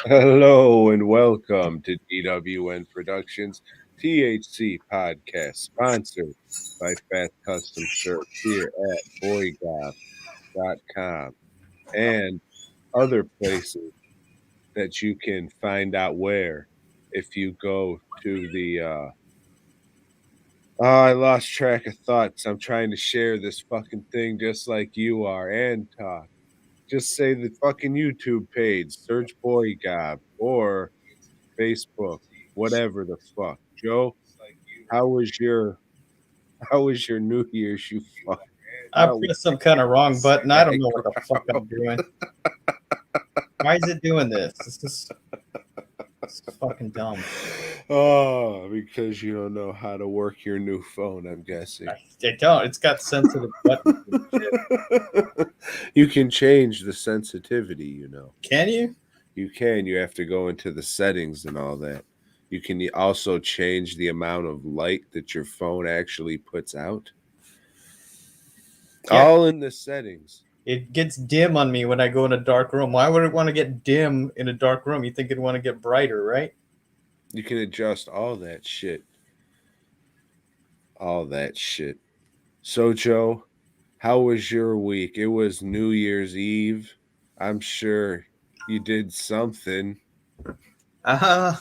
Hello and welcome to DWN Productions THC podcast, sponsored by Fast Custom Shirts here at BOYGOB.com and other places that you can find out where if you go to the I lost track of thoughts. I'm trying to share this fucking thing just like you are and talk. Just say the fucking YouTube page, search BOYGOB or Facebook, whatever the fuck. Joe, how was your how was your New Year's, you fuck? I How was pressed some kind of wrong button. I don't know what the fuck I'm background? doing. Why is it doing this? This is fucking dumb. Oh, because you don't know how to work your new phone, I'm guessing. I don't. It's got sensitive buttons and shit. You can change the sensitivity, you know. Can you? You can. You have to go into the settings and all that. You can also change the amount of light that your phone actually puts out. Yeah. All in the settings. It gets dim on me when I go in a dark room. Why would it want to get dim in a dark room? You think it'd want to get brighter, right? You can adjust all that shit. All that shit. So, Joe, how was your week? It was New Year's Eve. I'm sure you did something. Uh,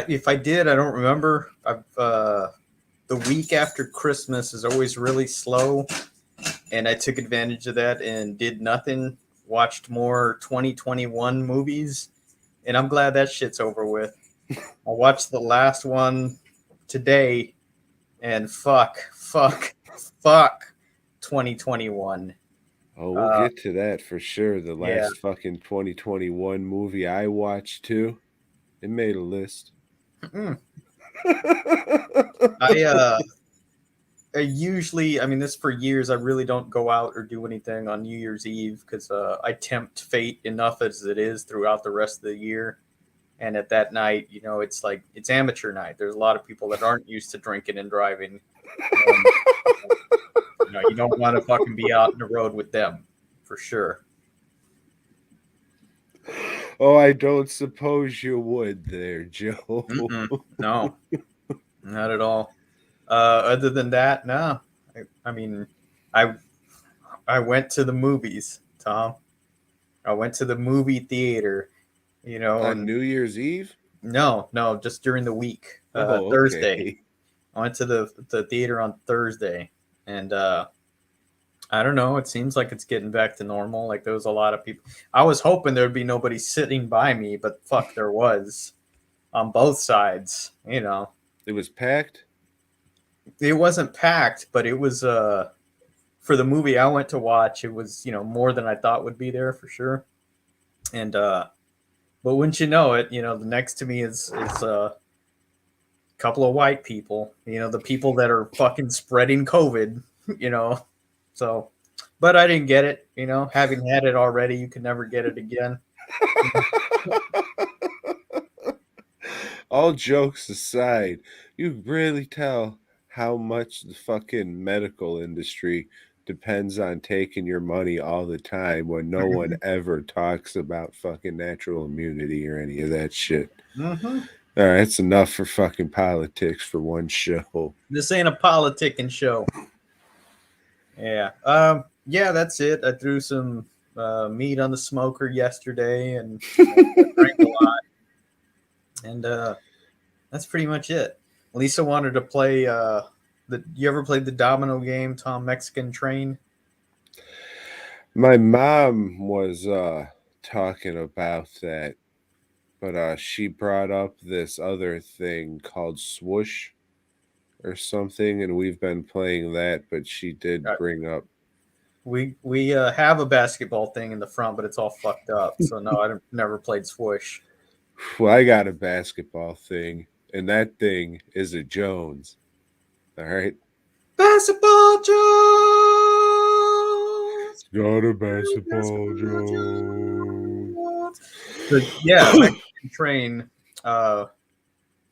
if I did, I don't remember. The week after Christmas is always really slow, and I took advantage of that and did nothing. Watched more 2021 movies, and I'm glad that shit's over with. I watched the last one today, and fuck 2021. Oh, we'll Uh, get to that for sure. The yeah. last fucking 2021 movie I watched too. It made a list. Mm. I uh I usually, I mean, this for years, I really don't go out or do anything on New Year's Eve because I tempt fate enough as it is throughout the rest of the year. And at that night, it's like it's amateur night. There's a lot of people that aren't used to drinking and driving, and you don't want to fucking be out in the road with them, for sure. Oh, I don't suppose you would there, Joe. Mm-mm. No, not at all. Other than that, no. I mean, I I went to the movies, Tom. I went to the movie theater, On and New Year's Eve? no, just during the week. Oh, Thursday. okay. I went to the theater on Thursday, and I don't know. It seems like it's getting back to normal. Like there was a lot of people. I was hoping there'd be nobody sitting by me, but fuck, there was on both sides. It was packed? It wasn't packed, but it was for the movie I went to watch. It was more than I thought would be there for sure. And but wouldn't you know it, the next to me is a couple of white people. The people that are fucking spreading COVID. You know, so. But I didn't get it. Having had it already, you can never get it again. All jokes aside, you really tell how much the fucking medical industry depends on taking your money all the time when no one ever talks about fucking natural immunity or any of that shit. Mm-hmm. All right, that's enough for fucking politics for one show. This ain't a politicking show. Yeah. Yeah, that's it. I threw some meat on the smoker yesterday and drank a lot. And that's pretty much it. Lisa wanted to play you ever played the domino game, Tom Mexican Train? My mom was talking about that, but she brought up this other thing called swoosh or something, and we've been playing that, but she did Uh, bring up we have a basketball thing in the front, but it's all fucked up. So no, never played swoosh. well, I got a basketball thing, and that thing is a Jones. All right. Basketball Jones. Got a basketball Basketball Jones. Jones. But yeah, Mexican Train.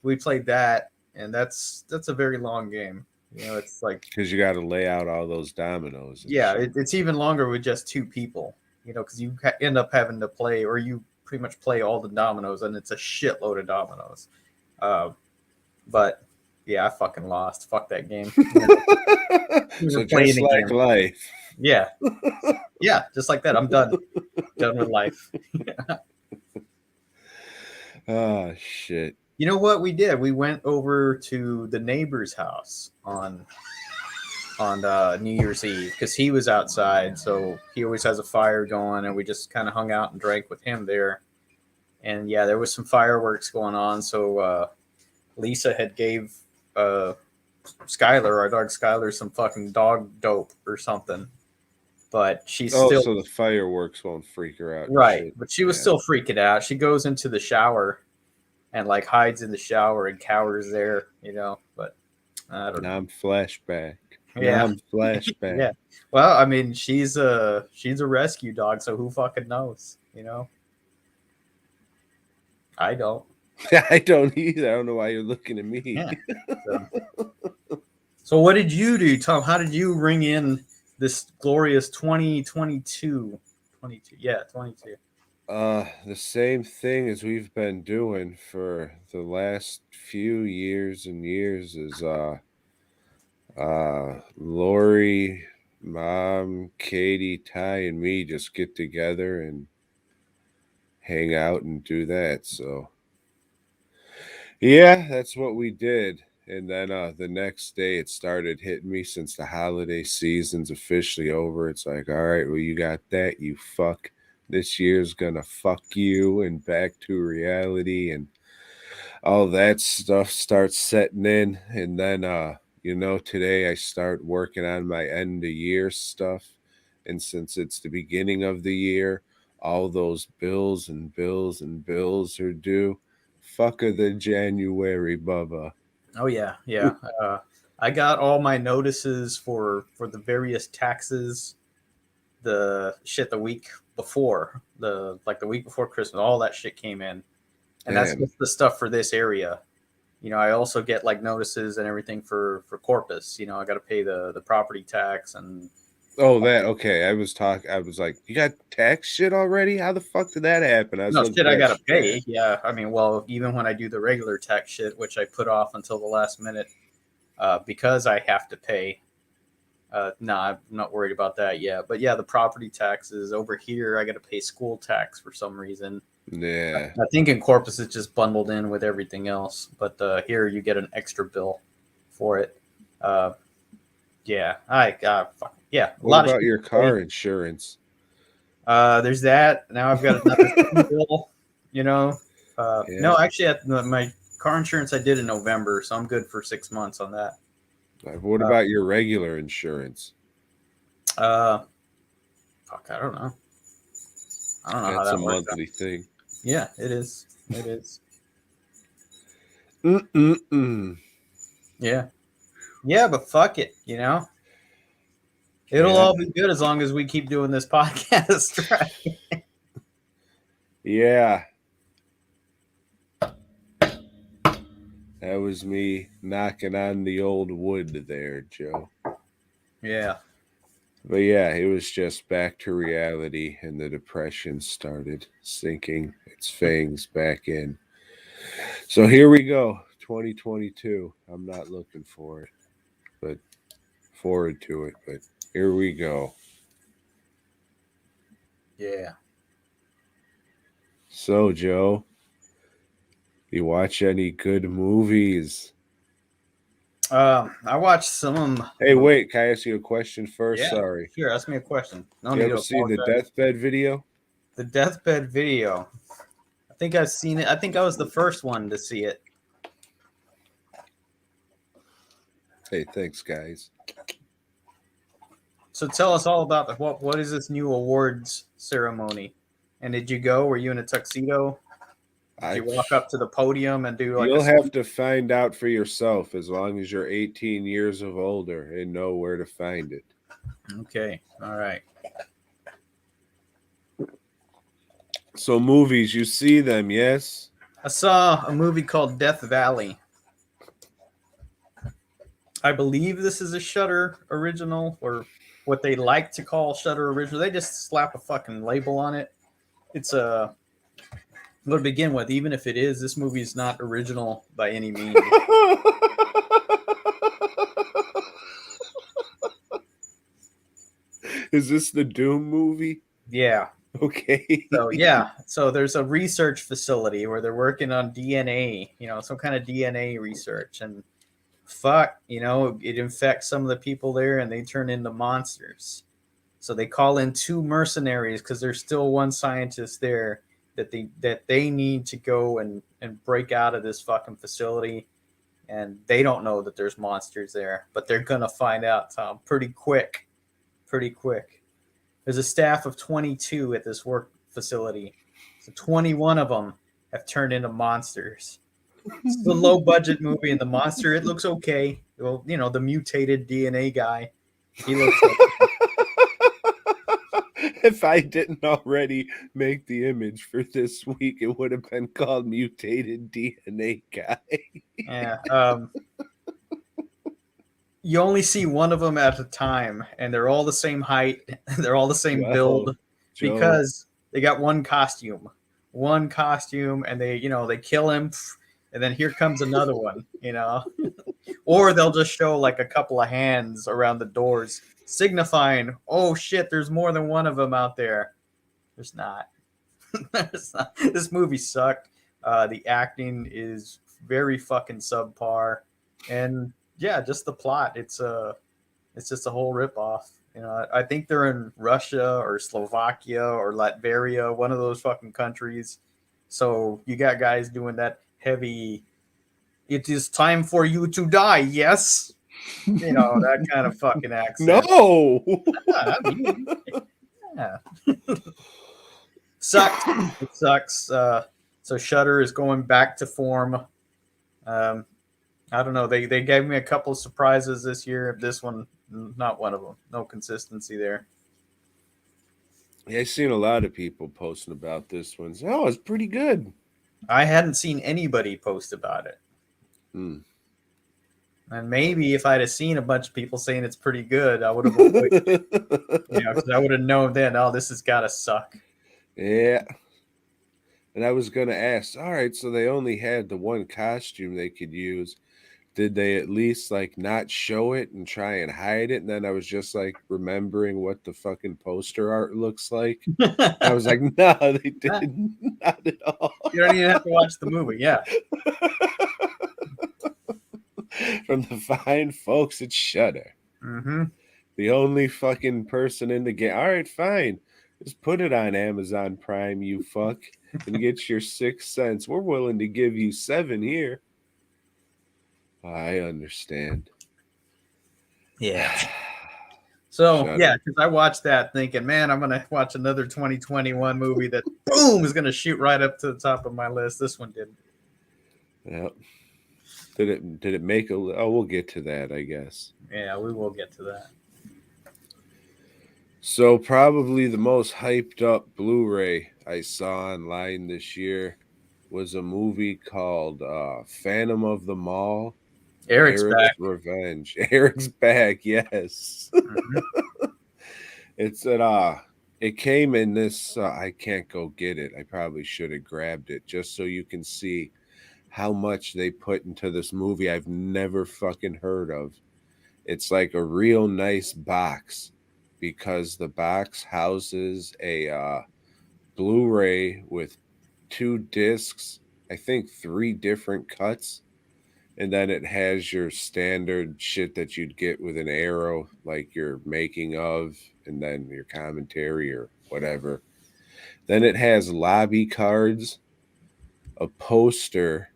We played that, and that's a very long game. It's like Because you got to lay out all those dominoes and yeah, shit. it's even longer with just two people. Because you end up having to play, or you pretty much play all the dominoes, and it's a shitload of dominoes. But yeah, I fucking lost. Fuck that game. So Never playing just like again. life. Yeah, yeah, just like that. I'm done. Done with life. Oh shit. You know what we did? We went over to the neighbor's house on New Year's Eve because he was outside, so he always has a fire going, and we just kind of hung out and drank with him there. And yeah, there was some fireworks going on. So Lisa had gave Skylar, our dog Skylar, some fucking dog dope or something, but she's Oh, still so the fireworks won't freak her out and right. shit. But she was Yeah. still freaking out. She goes into the shower and like hides in the shower and cowers there, you know. But I don't know. Nam flashback. Yeah. Nam flashback. Yeah. Well, I mean, she's a rescue dog, so who fucking knows, you know? I don't. I don't either. I don't know why you're looking at me. Yeah. So what did you do, Tom? How did you ring in this glorious 2022? 22. Yeah, 22. The same thing as we've been doing for the last few years and years is Lori, Mom, Katie, Ty, and me just get together and hang out and do that. So yeah, that's what we did. And then the next day it started hitting me since the holiday season's officially over. It's like, all right, well, you got that, you fuck. This year's gonna fuck you and back to reality and all that stuff starts setting in. And then today I start working on my end of year stuff. And since it's the beginning of the year, all those bills and bills and bills are due. Fuck of the January, Bubba. Oh yeah, yeah. I got all my notices for the various taxes, the shit the week before, the week before Christmas. All that shit came in, and that's Damn. just the stuff for this area. You know, I also get like notices and everything for Corpus. You know, I got to pay the property tax and Oh, that okay. I was like, you got tax shit already? How the fuck did that happen? I was no looking shit for I that gotta shit. pay. Yeah, I mean, well, even when I do the regular tax shit, which I put off until the last minute, because I have to pay. No, I'm not worried about that yet. But yeah, the property taxes over here, I got to pay school tax for some reason. Yeah. I think in Corpus it's just bundled in with everything else, but here you get an extra bill for it. Yeah, yeah. A What lot of about shit your to pay. car insurance? There's that. Now I've got another bill. You know, Yeah. no, actually, my car insurance I did in November, so I'm good for 6 months on that. What about your regular insurance? Uh, fuck, I don't know. I don't know how That's a that works. monthly thing. Yeah, it is. It is. Mm-mm-mm. Yeah. Yeah, but fuck it, you know? It'll Yeah. all be good as long as we keep doing this podcast, right? Yeah. That was me knocking on the old wood there, Joe. Yeah. But yeah, it was just back to reality, and the depression started sinking its fangs back in. So here we go, 2022. I'm not looking for it, but forward to it. But here we go. Yeah. So, Joe, you watch any good movies? I watched some. Hey, wait, can I ask you a question first? Yeah. Sorry. Sure, ask me a question. No You need ever to see the apologize. deathbed video? The deathbed video. I think I've seen it. I think I was the first one to see it. Hey, thanks, guys. So tell us all about what is this new awards ceremony? And did you go? Were you in a tuxedo? Did you walk up to the podium and do like You'll have to find out for yourself as long as you're 18 years of older and know where to find it. Okay. All right. So movies, you see them, yes? I saw a movie called Death Valley. I believe this is a Shudder original, or what they like to call Shudder original. They just slap a fucking label on it. It's a Well, to begin with, even if it is, this movie is not original by any means. Is this the Doom movie? Yeah. Okay. So yeah, so there's a research facility where they're working on DNA, some kind of DNA research, and fuck, it infects some of the people there, and they turn into monsters. So they call in two mercenaries because there's still one scientist there that they need to go and break out of this fucking facility, and they don't know that there's monsters there, but they're gonna find out, Tom, pretty quick, pretty quick. There's a staff of 22 at this work facility. So 21 of them have turned into monsters. It's a low budget movie, and the monster, it looks okay. Well, the mutated DNA guy, he looks okay. If I didn't already make the image for this week, it would have been called Mutated DNA Guy. Yeah. You only see one of them at a time, and they're all the same height. They're all the same Wow, build Joe. because they got one costume, and they kill him, and then here comes another one, or they'll just show like a couple of hands around the doors, signifying, oh shit, there's more than one of them out there. There's not. There's not. This movie sucked. The acting is very fucking subpar, and yeah, just the plot. It's just a whole ripoff. I think they're in Russia or Slovakia or Latveria, one of those fucking countries. So you got guys doing that heavy. It is time for you to die. Yes, that kind of fucking accent. No. Yeah. Sucks. It sucks. So Shudder is going back to form. I don't know. They gave me a couple of surprises this year. This one, not one of them. No consistency there. Yeah, I've seen a lot of people posting about this one. Oh, it's pretty good. I hadn't seen anybody post about it. And maybe if I'd have seen a bunch of people saying it's pretty good, I would have avoided it. Because I would have known then, oh, this has got to suck. Yeah. And I was going to ask, all right, so they only had the one costume they could use. Did they at least like not show it and try and hide it? And then I was just like remembering what the fucking poster art looks like. I was like, no, they didn't. Not at all. You don't even have to watch the movie. Yeah. From the fine folks at Shudder. Mm-hmm. The only fucking person in the game. All right, fine. Just put it on Amazon Prime, you fuck, and get your 6 cents. We're willing to give you 7 here. I understand. Yeah. So, Shudder. yeah, because I watched that thinking, man, I'm going to watch another 2021 movie that, boom, is going to shoot right up to the top of my list. This one didn't. Yep. Did it make a... Oh, we'll get to that, I guess. Yeah, we will get to that. So probably the most hyped up Blu-ray I saw online this year was a movie called Phantom of the Mall. Eric's back. Revenge. Eric's back, yes. Mm-hmm. It's at it came in this I can't go get it. I probably should have grabbed it just so you can see how much they put into this movie I've never fucking heard of. It's like a real nice box because the box houses a Blu-ray with 2 discs, I think 3 different cuts, and then it has your standard shit that you'd get with an Arrow, like your making of, and then your commentary or whatever. Then it has lobby cards, a poster,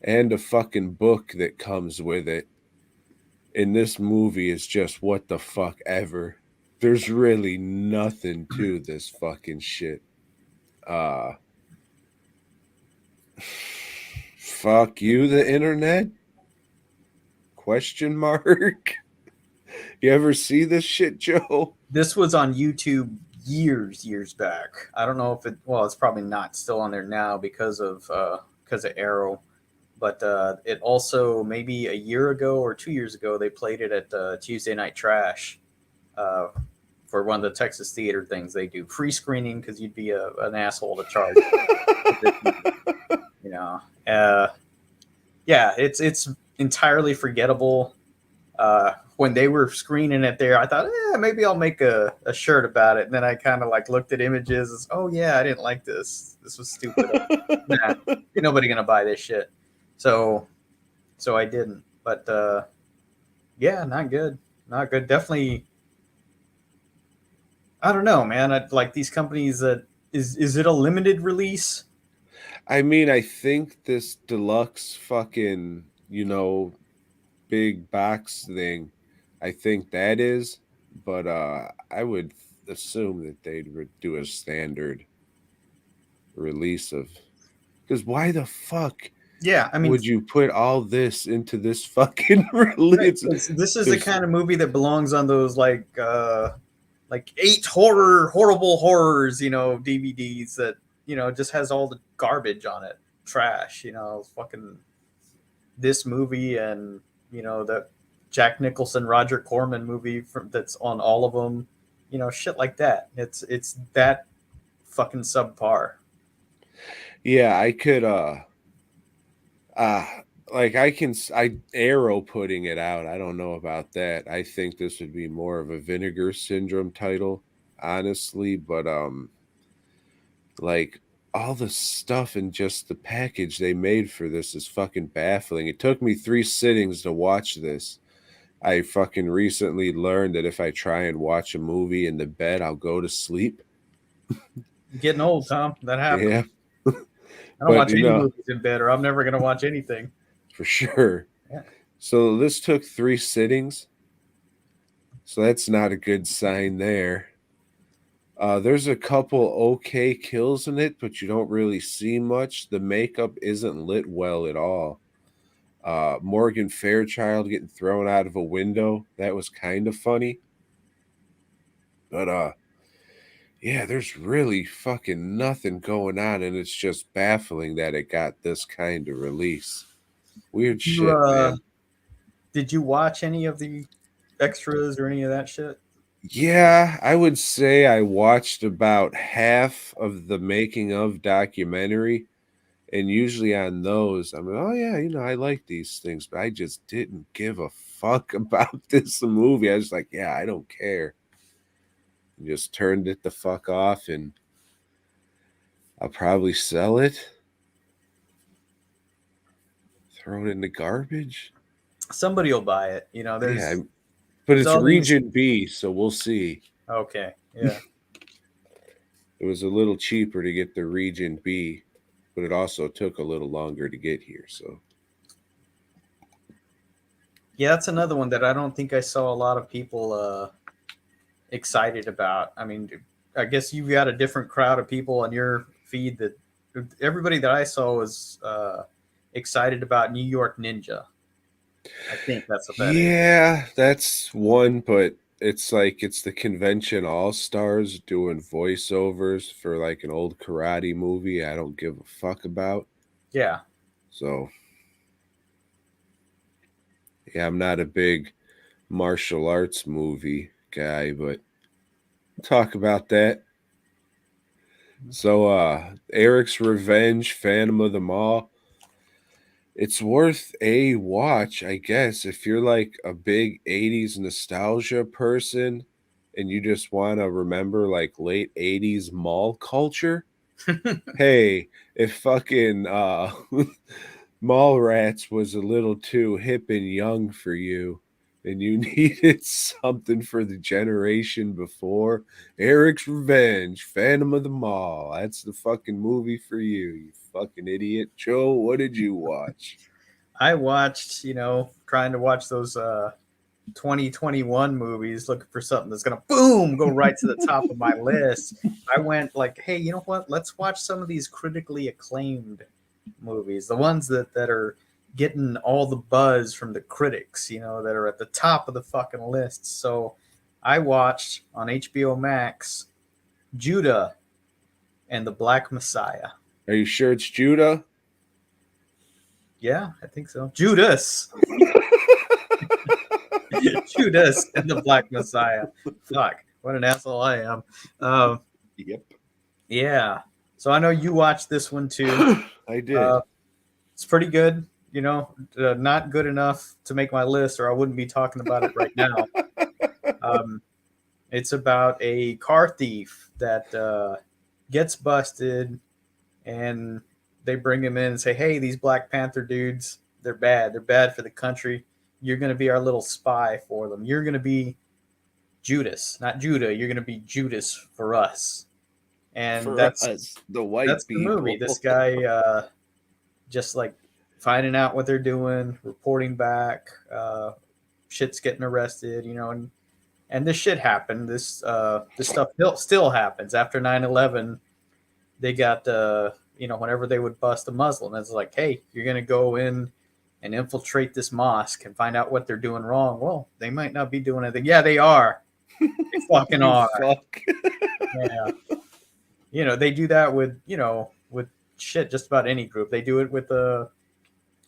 and a fucking book that comes with it. And this movie is just what the fuck ever. There's really nothing to this fucking shit. Fuck you, the internet? Question mark? You ever see this shit, Joe? This was on YouTube years back. I don't know if it's probably not still on there now because of Arrow. But it also, maybe a year ago or 2 years ago, they played it at Tuesday Night Trash for one of the Texas theater things they do. Free screening because you'd be an asshole to charge. for this movie. You know, uh, yeah, it's entirely forgettable. When they were screening it there, I thought, maybe I'll make a shirt about it. And then I kind of like looked at images. And, oh yeah, I didn't like this. This was stupid. Nah, ain't nobody gonna buy this shit. So I didn't. But yeah, not good. Not good. Definitely. I don't know, man. Like these companies that is it a limited release? I mean, I think this deluxe fucking, big box thing, I think that is, but I would assume that they'd do a standard release of, because why the fuck Yeah, I mean, would you put all this into this fucking release? this is the There's, kind of movie that belongs on those like 8 horrible horrors, DVDs that just has all the garbage on it, trash, fucking this movie and that Jack Nicholson Roger Corman movie that's on all of them, shit like that. It's that fucking subpar. yeah, I could uh like I arrow putting it out. I don't know about that. I think this would be more of a Vinegar Syndrome title, honestly, but like all the stuff in just the package they made for this is fucking baffling. It took me 3 sittings to watch this. I fucking recently learned that if I try and watch a movie in the bed, I'll go to sleep. Getting old, Tom. That happens. Yeah, I don't but watch any movies in bed, or I'm never gonna watch anything. for sure. Yeah. So this took 3 sittings. So that's not a good sign there. There's a couple okay kills in it, but you don't really see much. The makeup isn't lit well at all. Morgan Fairchild getting thrown out of a window, that was kind of funny. But yeah, there's really fucking nothing going on, and it's just baffling that it got this kind of release. Weird You shit, man. did you watch any of the extras or any of that shit? Yeah, I would say I watched about half of the making of documentary, and usually on those, I'm like, oh yeah, I like these things, but I just didn't give a fuck about this movie. I was like, yeah, I don't care. And just turned it the fuck off, and I'll probably sell it, throw it in the garbage. Somebody will buy it. Yeah, There's but there's it's all these. Region B, so we'll see. Okay, yeah. It was a little cheaper to get the Region B, but it also took a little longer to get here. So Yeah, that's another one that I don't think I saw a lot of people excited about. I mean, I guess you've got a different crowd of people on your feed that everybody that I saw was excited about New York Ninja. I think that's what that is. yeah, that's one, but it's like it's the convention all stars doing voiceovers for like an old karate movie I don't give a fuck about. Yeah. So yeah, I'm not a big martial arts movie guy, but we'll talk about that. So Eric's Revenge, Phantom of the Mall. It's worth a watch, I guess, if you're like a big 80s nostalgia person and you just want to remember like late 80s mall culture. Hey, if fucking Mallrats was a little too hip and young for you and you needed something for the generation before, Eric's Revenge, Phantom of the Mall. That's the fucking movie for you fucking idiot. Joe, what did you watch? I watched, trying to watch those 2021 movies, looking for something that's going to boom, go right to the top of my list. I went like, hey, you know what? Let's watch some of these critically acclaimed movies, the ones that are getting all the buzz from the critics, that are at the top of the fucking list. So I watched on HBO Max Judah and the Black Messiah. Are you sure it's Judah? Yeah, I think so. Judas. Judas and the Black Messiah. Fuck, what an asshole I am. Yep. Yeah. So I know you watched this one too. I did. Uh, it's pretty good. You know, not good enough to make my list, or I wouldn't be talking about it right now. Um, it's about a car thief that gets busted, and they bring him in and say, "Hey, these Black Panther dudes, they're bad. They're bad for the country. You're going to be our little spy for them. You're going to be Judas, not Judah. You're going to be Judas for us." And For us, the white that's the movie. people. This guy just like finding out what they're doing, reporting back, shit's getting arrested, you know, and this shit happened. This stuff still happens after 9/11. They got you know, whenever they would bust a Muslim, it's like, hey, you're gonna go in and infiltrate this mosque and find out what they're doing wrong. Well, they might not be doing anything. Yeah, they are. They fucking You are. fuck. Yeah. You know, they do that with, you know, with shit, just about any group. They do it with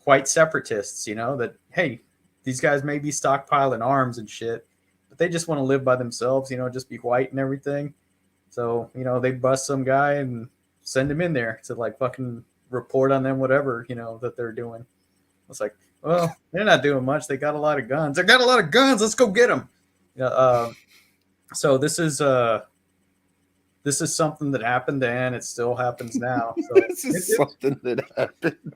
white separatists, you know, that, hey, these guys may be stockpiling arms and shit, but they just want to live by themselves, you know, just be white and everything. So, you know, they bust some guy and send him in there to like fucking report on them, whatever, you know, that they're doing. It's like, well, they're not doing much. They got a lot of guns. They got a lot of guns. Let's go get them. You know, so this is something that happened then. It still happens now. So This is something that happened.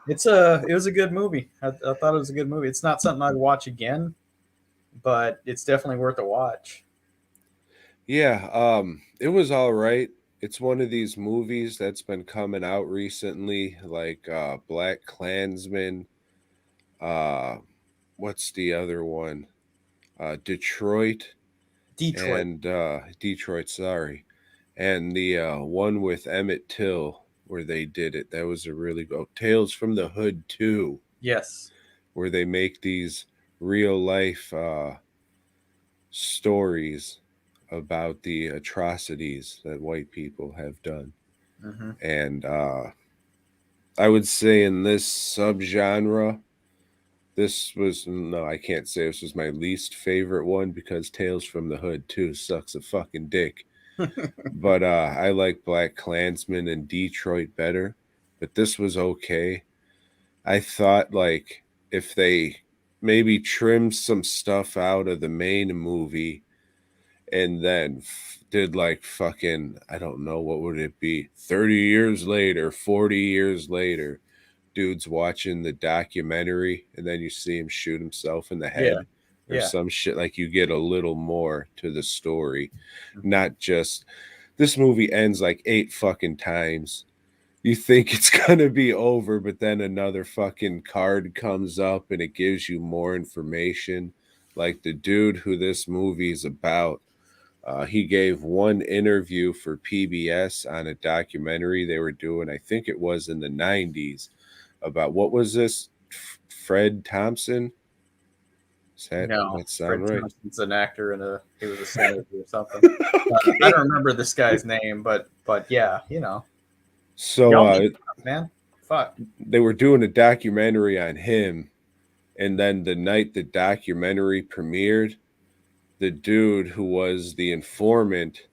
it was a good movie. I thought it was a good movie. It's not something I'd watch again, but it's definitely worth a watch. Yeah, it was all right. It's one of these movies that's been coming out recently, like Black Klansman. Uh, what's the other one? Detroit Detroit. and Detroit. Sorry, and the one with Emmett Till where they did it. That was a really good. Tales from the Hood too, Yes. where they make these real life stories about the atrocities that white people have done. Mm-hmm. And I would say in this subgenre, this was no, I can't say this was my least favorite one because Tales from the Hood too sucks a fucking dick. But I like Black Klansman and Detroit better. But this was okay. I thought like if they maybe trimmed some stuff out of the main movie and then did like fucking I don't know what would it be 30 years later 40 years later dude's watching the documentary and then you see him shoot himself in the Yeah. head or Yeah. some shit like you get a little more to the story, Mm-hmm. not just this movie ends like 8 fucking times. You think it's gonna be over, but then another fucking card comes up and it gives you more information. Like the dude who this movie is about, he gave one interview for PBS on a documentary they were doing, I think it was in the 90s, about what was this? Fred Thompson? Does No, that sound Fred right? Thompson's an actor and he was a senator or something. I Okay. don't remember this guy's name, but yeah, you know, So y'all make it up, man. Fuck. they were doing a documentary on him, and then the night the documentary premiered, the dude who was the informant,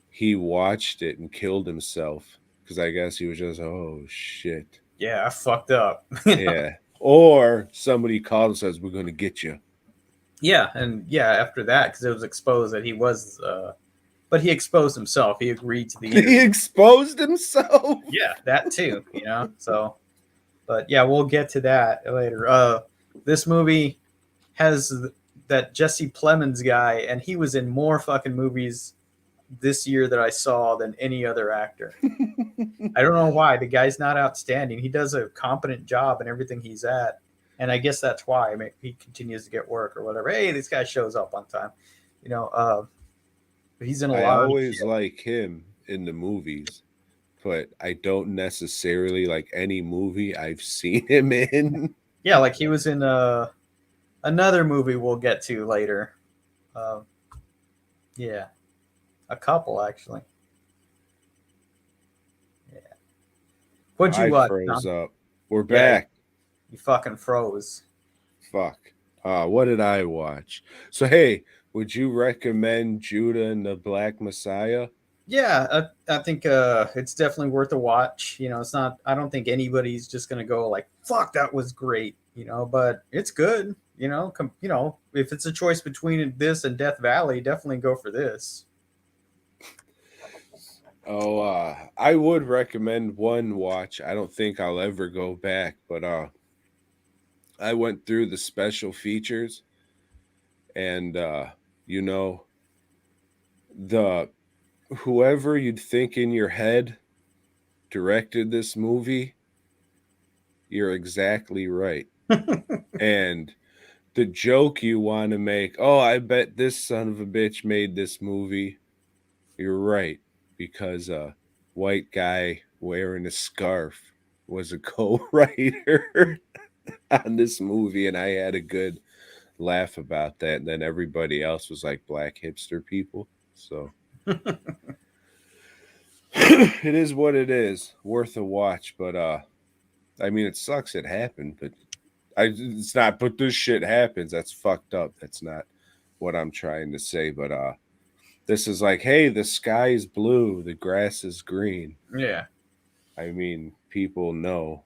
he watched it and killed himself because I guess he was just oh shit. Yeah, I fucked up. You know? Yeah. Or somebody called and says, we're going to get you. Yeah, and yeah, after that, because it was exposed that he was, but he exposed himself. He agreed to the He interview. exposed himself. Yeah, that too. You know, so, but yeah, we'll get to that later. This movie has that Jesse Plemons guy, and he was in more fucking movies this year that I saw than any other actor. I don't know why. The guy's not outstanding. He does a competent job in everything he's at. And I guess that's why he continues to get work or whatever. Hey, this guy shows up on time. You know, he's in a I lot of always shit. like him in the movies, but I don't necessarily like any movie I've seen him in. Yeah, like he was in another movie we'll get to later. Um, yeah, a couple actually. Yeah. What'd you I watch, froze Tom? up. We're Yeah, back. you fucking froze. Fuck. What did I watch? So, hey, would you recommend Judah and the Black Messiah? Yeah, I think it's definitely worth a watch. You know, it's not. I don't think anybody's just gonna go like, "Fuck, that was great," you know. But it's good. You know, if it's a choice between this and Death Valley, definitely go for this. Oh, I would recommend one watch. I don't think I'll ever go back, but I went through the special features, and you know, the whoever you'd think in your head directed this movie, you're exactly right. And the joke you want to make, oh, I bet this son of a bitch made this movie. You're right, because a white guy wearing a scarf was a co-writer on this movie, and I had a good laugh about that. And then everybody else was like black hipster people. So it is what it is. Worth a watch, but I mean, it sucks it happened, but it's not. But this shit happens. That's fucked up. That's not what I'm trying to say. But this is like, hey, the sky is blue, the grass is green. Yeah. I mean, people know.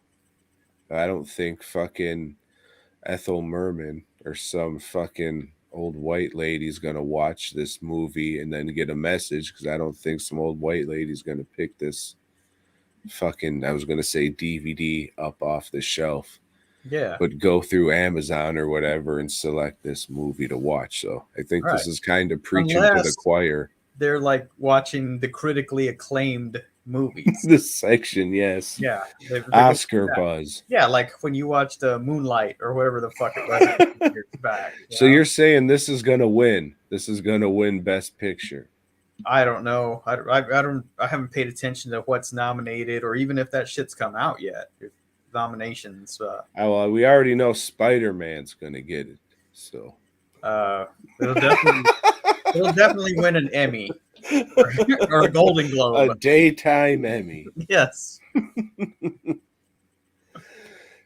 I don't think fucking Ethel Merman or some fucking old white lady's gonna watch this movie and then get a message, because I don't think some old white lady's gonna pick this fucking, I was gonna say, DVD up off the shelf, Yeah. but go through Amazon or whatever and select this movie to watch. So I think Right. this is kind of preaching to the Unless choir. they're like watching the critically acclaimed movies. This section, yes. Yeah, they're going Oscar that. buzz. Yeah, like when you watched Moonlight or whatever the fuck it was a few years back. You So know, you're saying this is gonna win? This is gonna win Best Picture? I don't know. I haven't paid attention to what's nominated or even if that shit's come out yet. If nominations. Oh, well, we already know Spider-Man's gonna get it. So Uh, it'll definitely it'll definitely win an Emmy or, or a Golden a Globe. daytime Emmy. Yes.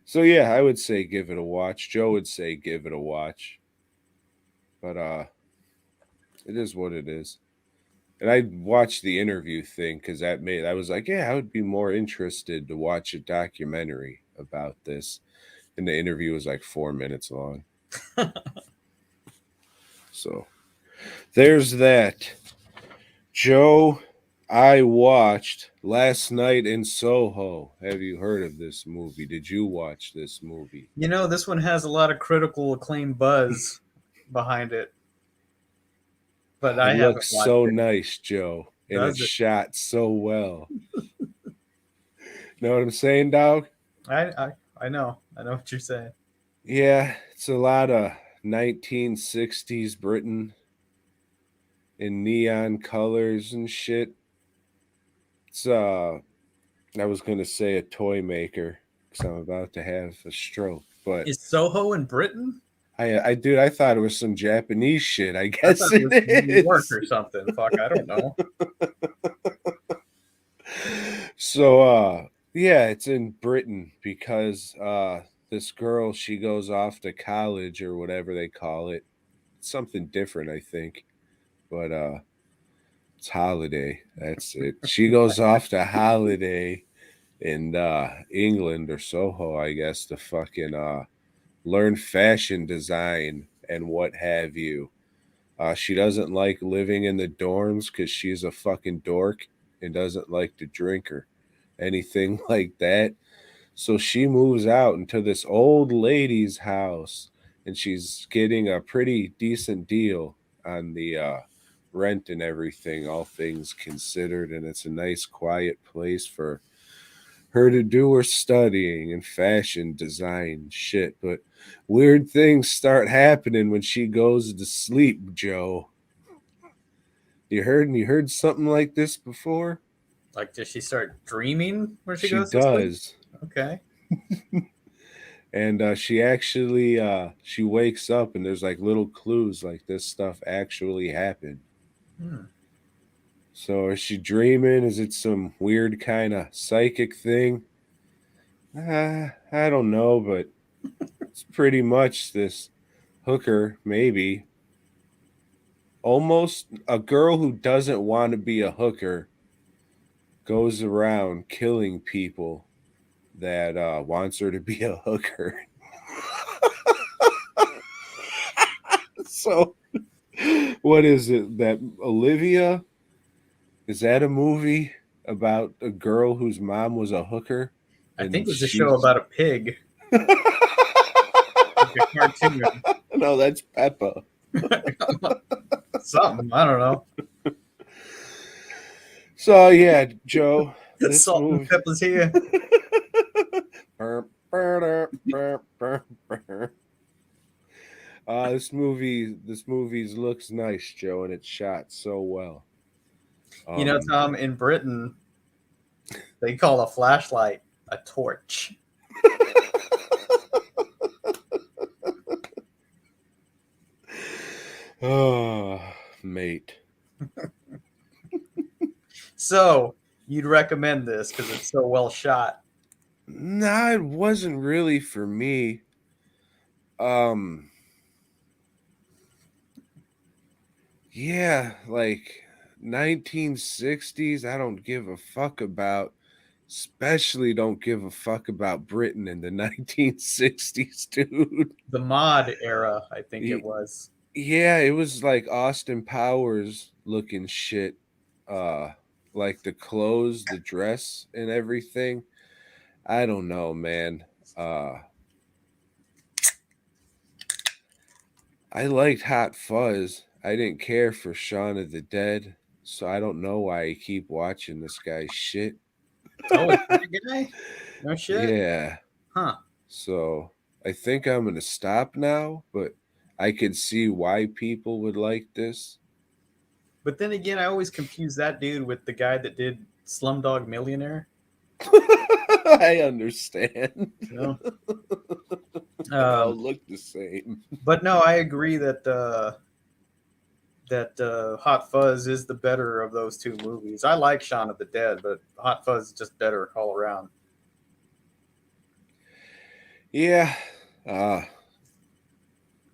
So yeah, I would say give it a watch. Joe would say give it a watch. But it is what it is. And I watched the interview thing because I was like, yeah, I would be more interested to watch a documentary about this. And the interview was like 4 minutes long. So there's that. Joe, I watched last night in Soho. Have you heard of this movie? Did you watch this movie? You know, this one has a lot of critical acclaim buzz behind it, but It I haven't looks watched so it. nice, Joe, and Does it's it? shot so well. Know what I'm saying, dog? I know. I know what you're saying. Yeah, it's a lot of 1960s Britain in neon colors and shit. It's I was gonna say a toy maker because I'm about to have a stroke, but Is Soho in Britain? dude, I thought it was some Japanese shit. I I guess thought it it was New York is. or something. Fuck, I don't know. So yeah, it's in Britain because this girl, she goes off to college or whatever they call it. It's something different, I think. But it's holiday. That's it. She goes off to holiday in England or Soho, I guess, to fucking learn fashion design and what have you. She doesn't like living in the dorms because she's a fucking dork and doesn't like to drink or anything like that. So she moves out into this old lady's house and she's getting a pretty decent deal on the rent and everything, all things considered. And it's a nice, quiet place for her to do her studying and fashion design shit. But weird things start happening when she goes to sleep, Joe. You heard something like this before? Like, does she start dreaming when she She goes to sleep? does. Okay. And she actually she wakes up and there's like little clues like this stuff actually happened. Hmm. So is she dreaming? Is it some weird kind of psychic thing? I don't know, but it's pretty much this hooker, maybe, almost a girl who doesn't want to be a hooker goes around killing people that wants her to be a hooker. So, what is it that Olivia? Is that a movie about a girl whose mom was a hooker? I think And it was a show she's about a pig, like a cartoon. no, that's Peppa. Something, I don't know. So yeah, Joe, this Salt and movie. pepper's here. This movie looks nice, Joe, and it's shot so well. You know, Tom, in Britain, they call a flashlight a torch. Oh, mate. So, you'd recommend this because it's so well shot. Nah, it wasn't really for me. Yeah, like 1960s, I don't give a fuck about. Especially don't give a fuck about Britain in the 1960s, dude. The mod era, I think it Y- was. Yeah, it was like Austin Powers looking shit. Uh like the clothes, the dress and everything. I don't know, man. I liked Hot Fuzz. I didn't care for Shaun of the Dead, so I don't know why I keep watching this guy's shit. Oh, it's that guy? No shit? Yeah. Huh. So I think I'm gonna stop now, but I could see why people would like this. But then again, I always confuse that dude with the guy that did Slumdog Millionaire. I understand. You know? They all look the same. But no, I agree that Hot Fuzz is the better of those two movies. I like Shaun of the Dead, but Hot Fuzz is just better all around. Yeah.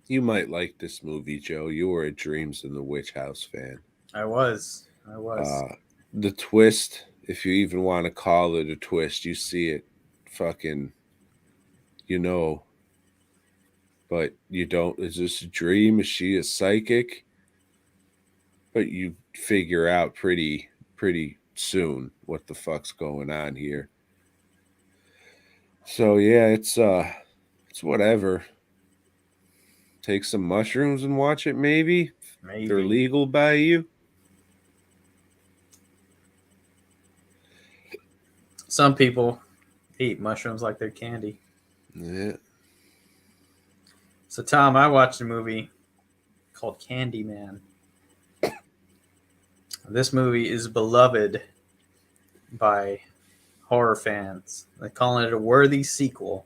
You might like this movie, Joe. You were a Dreams in the Witch House fan. I was. I was. The twist, if you even want to call it a twist, you see it fucking, you know, but you don't. Is this a dream? Is she a psychic? But you figure out pretty soon what the fuck's going on here. So yeah, it's whatever. Take some mushrooms and watch it maybe. They're Maybe. legal by you. Some people eat mushrooms like they're candy. Yeah. So, Tom, I watched a movie called Candyman. This movie is beloved by horror fans. They're calling it a worthy sequel.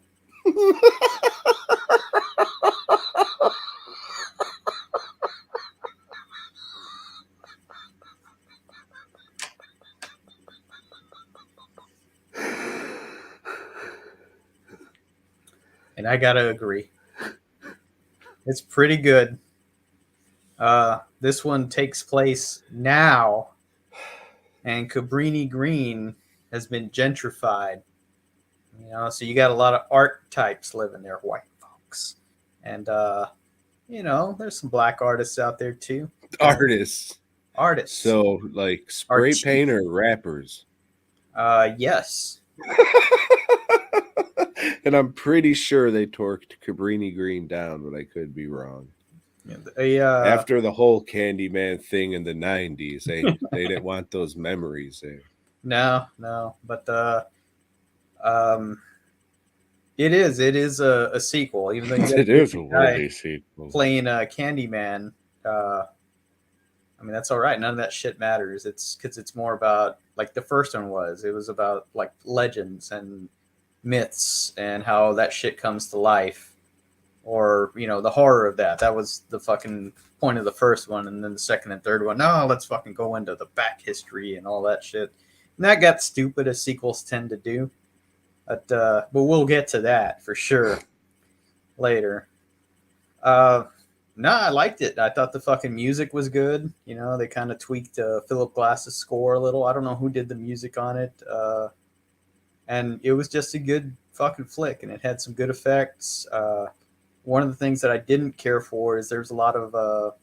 And I gotta agree. It's pretty good. This one takes place now, and Cabrini Green has been gentrified. You know, so you got a lot of art types living there, white folks, and you know, there's some black artists out there too. Artists. Artists. So like spray paint or rappers. Yes. And I'm pretty sure they torqued Cabrini Green down, but I could be wrong. After the whole Candyman thing in the 90s, they didn't want those memories there. No, but it is a sequel, even though you got It is a worthy sequel. playing Candyman. I mean, that's all right. None of that shit matters. It's because it's more about, like the first one was. It was about like legends and myths and how that shit comes to life, or you know, the horror of that. That was the fucking point of the first one, and then the second and third one. No, let's fucking go into the back history and all that shit. And that got stupid, as sequels tend to do. But we'll get to that for sure later. No, I liked it. I thought the fucking music was good. You know, they kind of tweaked Philip Glass's score a little. I don't know who did the music on it, and it was just a good fucking flick, and it had some good effects. One of the things that I didn't care for is there's a lot of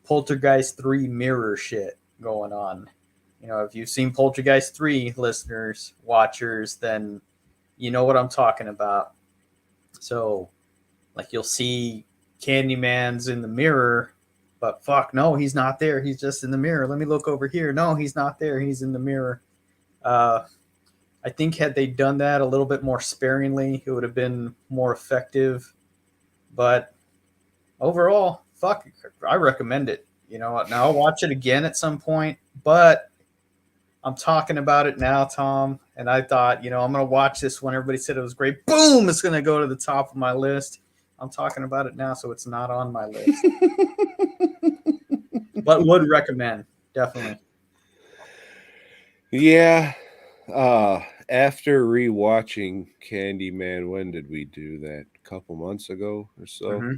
Poltergeist 3 mirror shit going on. You know, if you've seen Poltergeist 3, listeners, watchers, then you know what I'm talking about. So, like, you'll see Candyman's in the mirror, but fuck, no, he's not there. He's just in the mirror. Let me look over here. No, he's not there. He's in the mirror. Uh, I think had they done that a little bit more sparingly, it would have been more effective. But overall, fuck, I recommend it. You know, now I'll watch it again at some point, but I'm talking about it now, Tom. And I thought, you know, I'm going to watch this when everybody said it was great. Boom, it's going to go to the top of my list. I'm talking about it now, so it's not on my list. But would recommend, definitely. Yeah. After rewatching Candyman, when did we do that? A couple months ago or so? Mm-hmm.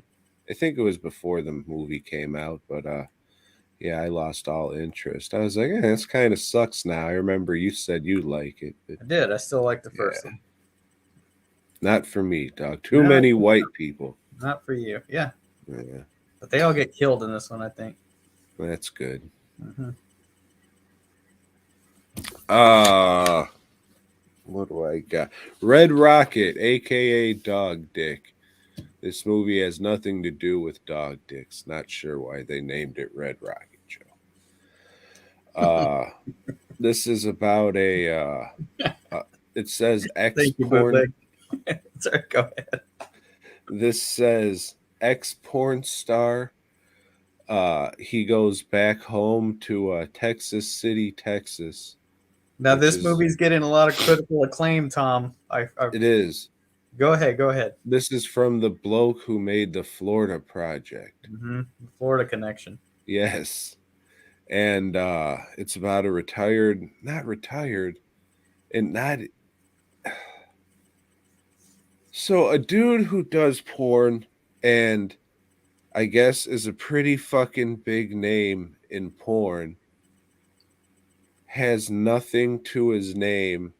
I think it was before the movie came out, but yeah, I lost all interest. I was like, this kind of sucks now. I remember you said you like it, but I did. I still like the first yeah, one. not for me, dog. Too No, many white people. not for you. Yeah. Yeah, But they all get killed in this one, I think. that's good. Mm-hmm. Uh what do I got? Red Rocket, aka Dog Dick. This movie has nothing to do with dog dicks. Not sure why they named it Red Rocket, Joe. This is about it says ex Thank you, porn. bootleg. Sorry, go ahead. This says ex porn star. He goes back home to Texas City, Texas, Now, which this is movie's getting a lot of critical acclaim, Tom. it is. Go ahead, go ahead. This is from the bloke who made the Florida Project. Mm-hmm. Florida connection. Yes. And it's about a not retired, and not so a dude who does porn and I guess is a pretty fucking big name in porn has nothing to his name.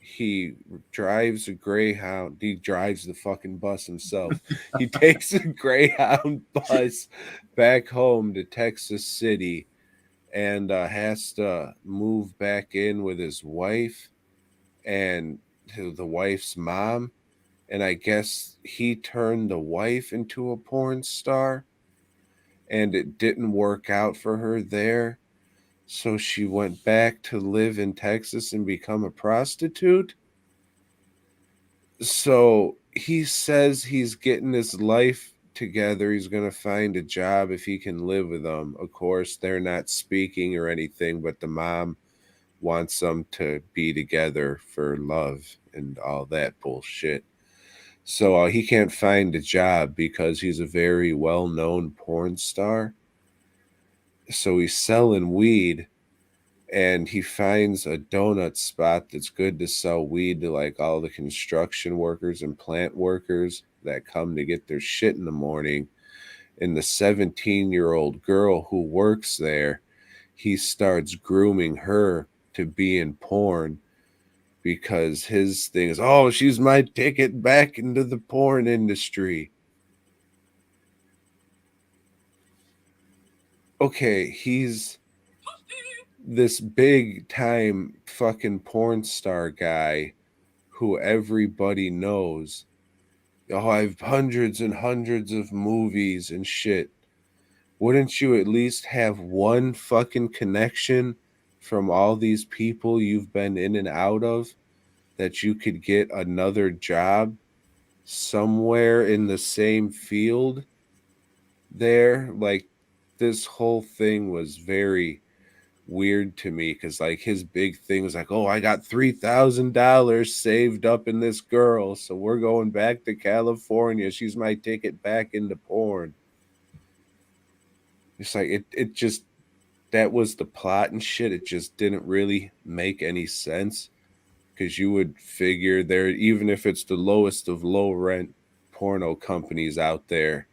He drives a Greyhound. He drives the fucking bus himself. He takes a Greyhound bus back home to Texas City and has to move back in with his wife and to the wife's mom. And I guess he turned the wife into a porn star and it didn't work out for her there. So she went back to live in Texas and become a prostitute. So he says he's getting his life together. He's going to find a job if he can live with them. Of course, they're not speaking or anything, but the mom wants them to be together for love and all that bullshit. So he can't find a job because he's a very well known porn star. So he's selling weed and he finds a donut spot that's good to sell weed to like all the construction workers and plant workers that come to get their shit in the morning. And the 17-year-old girl who works there, he starts grooming her to be in porn because his thing is, oh, she's my ticket back into the porn industry. Okay, he's this big time fucking porn star guy who everybody knows. Oh, I have hundreds and hundreds of movies and shit. Wouldn't you at least have one fucking connection from all these people you've been in and out of that you could get another job somewhere in the same field there? Like, this whole thing was very weird to me because like his big thing was like, oh, I got $3,000 saved up in this girl, so we're going back to California. She's my ticket back into porn. It's like it just that was the plot and shit. It just didn't really make any sense because you would figure there, even if it's the lowest of low rent porno companies out there,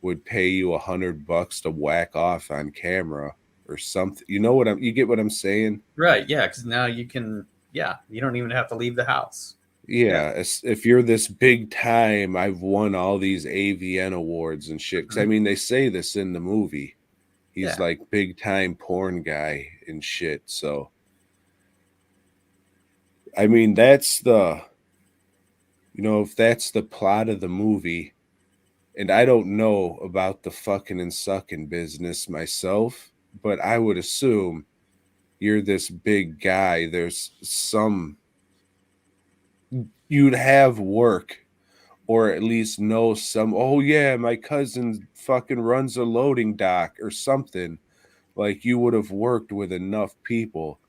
would pay you $100 to whack off on camera or something. You get what I'm saying? Right. Yeah. Because now you can. Yeah. You don't even have to leave the house. Yeah. Yeah, if you're this big time, I've won all these AVN awards and shit. Because I Mhm. mean, they say this in the movie. He's Yeah. like big time porn guy and shit. So, I mean, if that's the plot of the movie, and I don't know about the fucking and sucking business myself, but I would assume you're this big guy. You'd have work, or at least know some, oh yeah, my cousin fucking runs a loading dock or something. Like you would have worked with enough people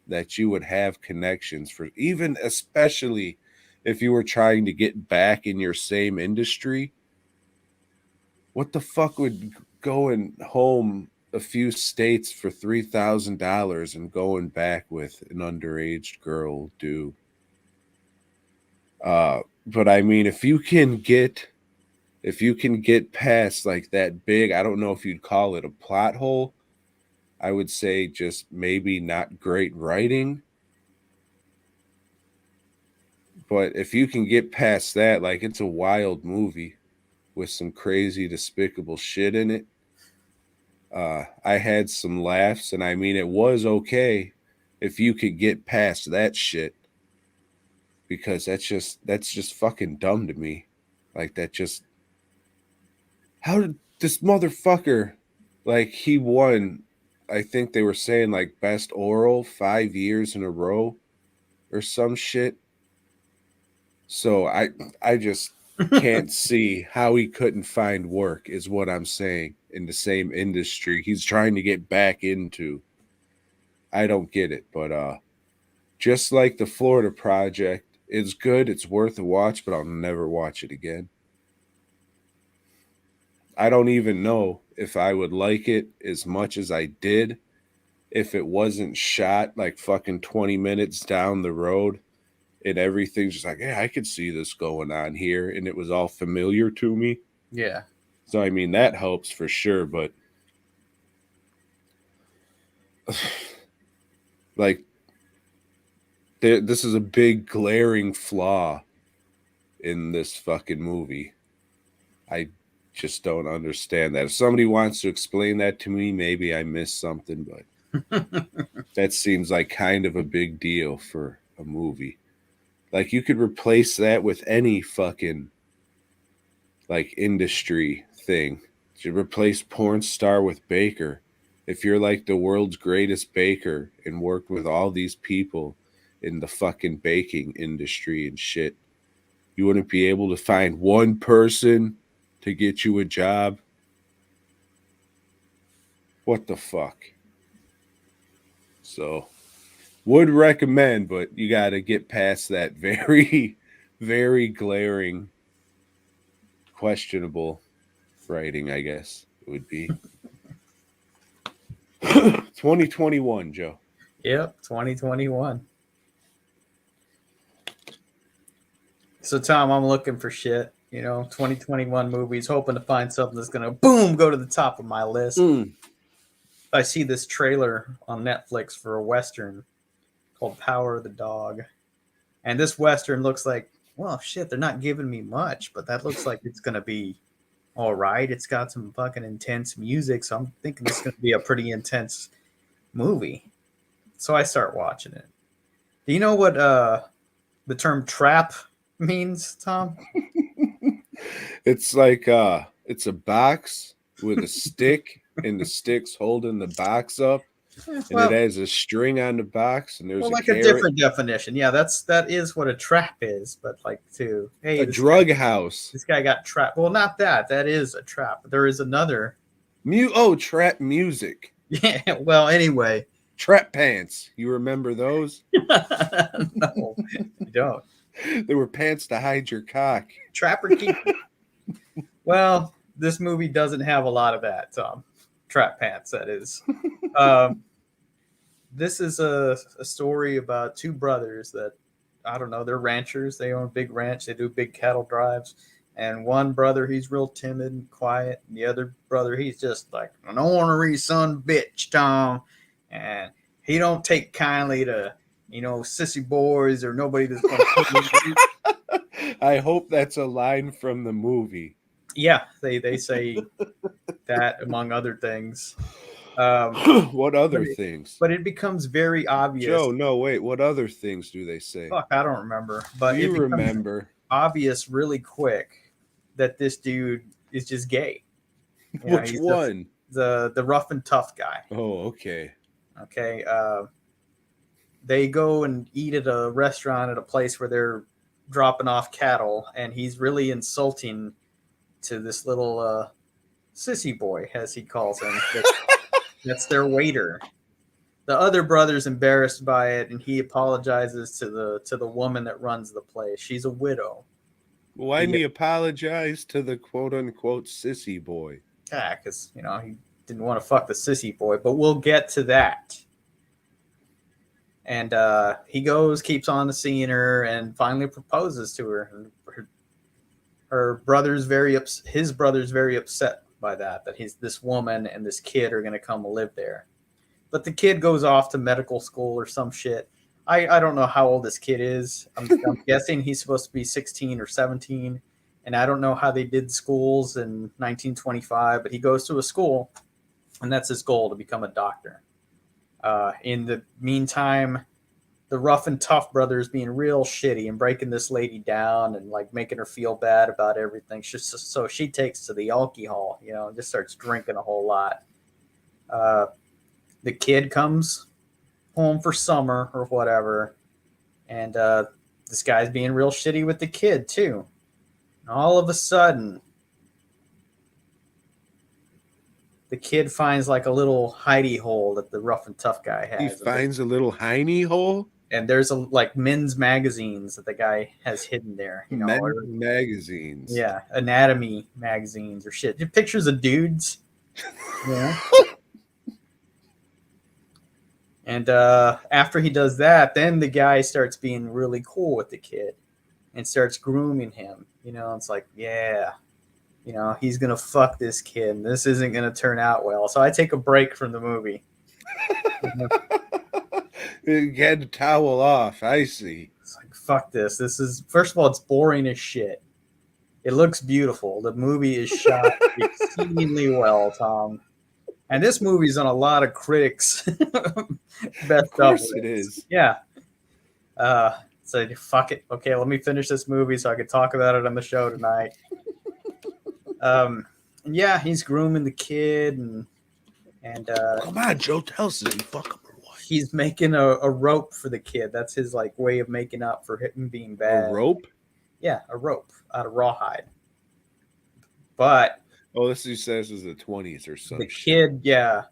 that you would have connections for, even especially if you were trying to get back in your same industry. What the fuck would going home a few states for $3,000 and going back with an underage girl do? But I mean, if you can get past like that big, I don't know if you'd call it a plot hole. I would say just maybe not great writing. But if you can get past that, like it's a wild movie with some crazy, despicable shit in it. I had some laughs, and I mean, it was okay if you could get past that shit, because that's just fucking dumb to me. Like that just how did this motherfucker, like he won, I think they were saying like best oral 5 years in a row or some shit. So I just can't see how he couldn't find work, is what I'm saying, in the same industry he's trying to get back into. I don't get it, but just like the Florida Project, it's good, it's worth a watch, but I'll never watch it again. I don't even know if I would like it as much as I did if it wasn't shot like fucking 20 minutes down the road and everything's just like, yeah, I could see this going on here, and it was all familiar to me. Yeah. So I mean that helps for sure, but like this is a big glaring flaw in this fucking movie. I just don't understand that. If somebody wants to explain that to me, maybe I missed something, but that seems like kind of a big deal for a movie. Like you could replace that with any fucking like industry thing. You replace porn star with baker. If you're like the world's greatest baker and worked with all these people in the fucking baking industry and shit, you wouldn't be able to find one person to get you a job. What the fuck? So, would recommend, but you got to get past that very, very glaring, questionable writing, I guess it would be. 2021, Joe. Yep. 2021. So Tom, I'm looking for shit. 2021 movies, hoping to find something that's gonna boom go to the top of my list. Mm. I see this trailer on Netflix for a western called Power of the Dog, and this western looks like, well, shit, they're not giving me much, but that looks like it's gonna be all right. It's got some fucking intense music, so I'm thinking this is gonna be a pretty intense movie. So I start watching it. Do you know what the term trap means, Tom? It's like it's a box with a stick, and the stick's holding the box up, and it Well, has a string on the box, and there's well, a like a carrot. different definition. Yeah, that is what a trap is. But like to hey, A drug house. this guy got trapped. Well, not that. That is a trap. There is another. Trap music. Yeah. Well, anyway. Trap pants. You remember those? No, you don't. They were pants to hide your cock. Trapper keeper. Well, this movie doesn't have a lot of that, Tom. Trap pants, that is. Um, this is a story about two brothers that, I don't know, they're ranchers. They own a big ranch. They do big cattle drives. And one brother, he's real timid and quiet. And the other brother, he's just like an ornery son bitch, Tom. And he don't take kindly to, sissy boys or nobody that's going to put him. I hope that's a line from the movie. Yeah, they say that among other things. What other things? But it becomes very obvious. Joe, no, wait. What other things do they say? Fuck, I don't remember. Do But you it becomes remember? obvious really quick that this dude is just gay. Which He's one? The rough and tough guy. Oh, okay. Okay. They go and eat at a restaurant at a place where they're dropping off cattle, and he's really insulting to this little sissy boy, as he calls him. That's their waiter. The other brother's embarrassed by it, and he apologizes to the woman that runs the place. She's a widow. Why didn't he apologize to the quote unquote sissy boy? Yeah, because he didn't want to fuck the sissy boy, but we'll get to that. And he keeps on seeing her, and finally proposes to her. And his brother's very upset by that this woman and this kid are going to come live there. But the kid goes off to medical school or some shit. I don't know how old this kid is. I'm guessing he's supposed to be 16 or 17. And I don't know how they did schools in 1925, but he goes to a school, and that's his goal, to become a doctor. In the meantime, the rough and tough brother is being real shitty and breaking this lady down and like making her feel bad about everything. So she takes to the alcohol, and just starts drinking a whole lot. The kid comes home for summer or whatever, and this guy's being real shitty with the kid too. And all of a sudden, the kid finds like a little hidey hole that the rough and tough guy has. He finds a little hiney hole? And there's like men's magazines that the guy has hidden there. Men's magazines. Yeah, anatomy magazines or shit. Pictures of dudes. Yeah. And after he does that, then the guy starts being really cool with the kid and starts grooming him. It's like, yeah, he's going to fuck this kid. And this isn't going to turn out well. So I take a break from the movie. You had to towel off. I see. It's like, fuck this. This is, first of all, it's boring as shit. It looks beautiful. The movie is shot exceedingly well, Tom. And this movie's on a lot of critics' best Of course it is. Yeah. So fuck it. Okay, let me finish this movie so I can talk about it on the show tonight. Yeah, he's grooming the kid, and come on, Joe, tell us, did he fuck him or what? He's making a rope for the kid. That's his like way of making up for him being bad. A rope? Yeah, a rope out of rawhide. But this he says is the 20s or something. The kid, yeah,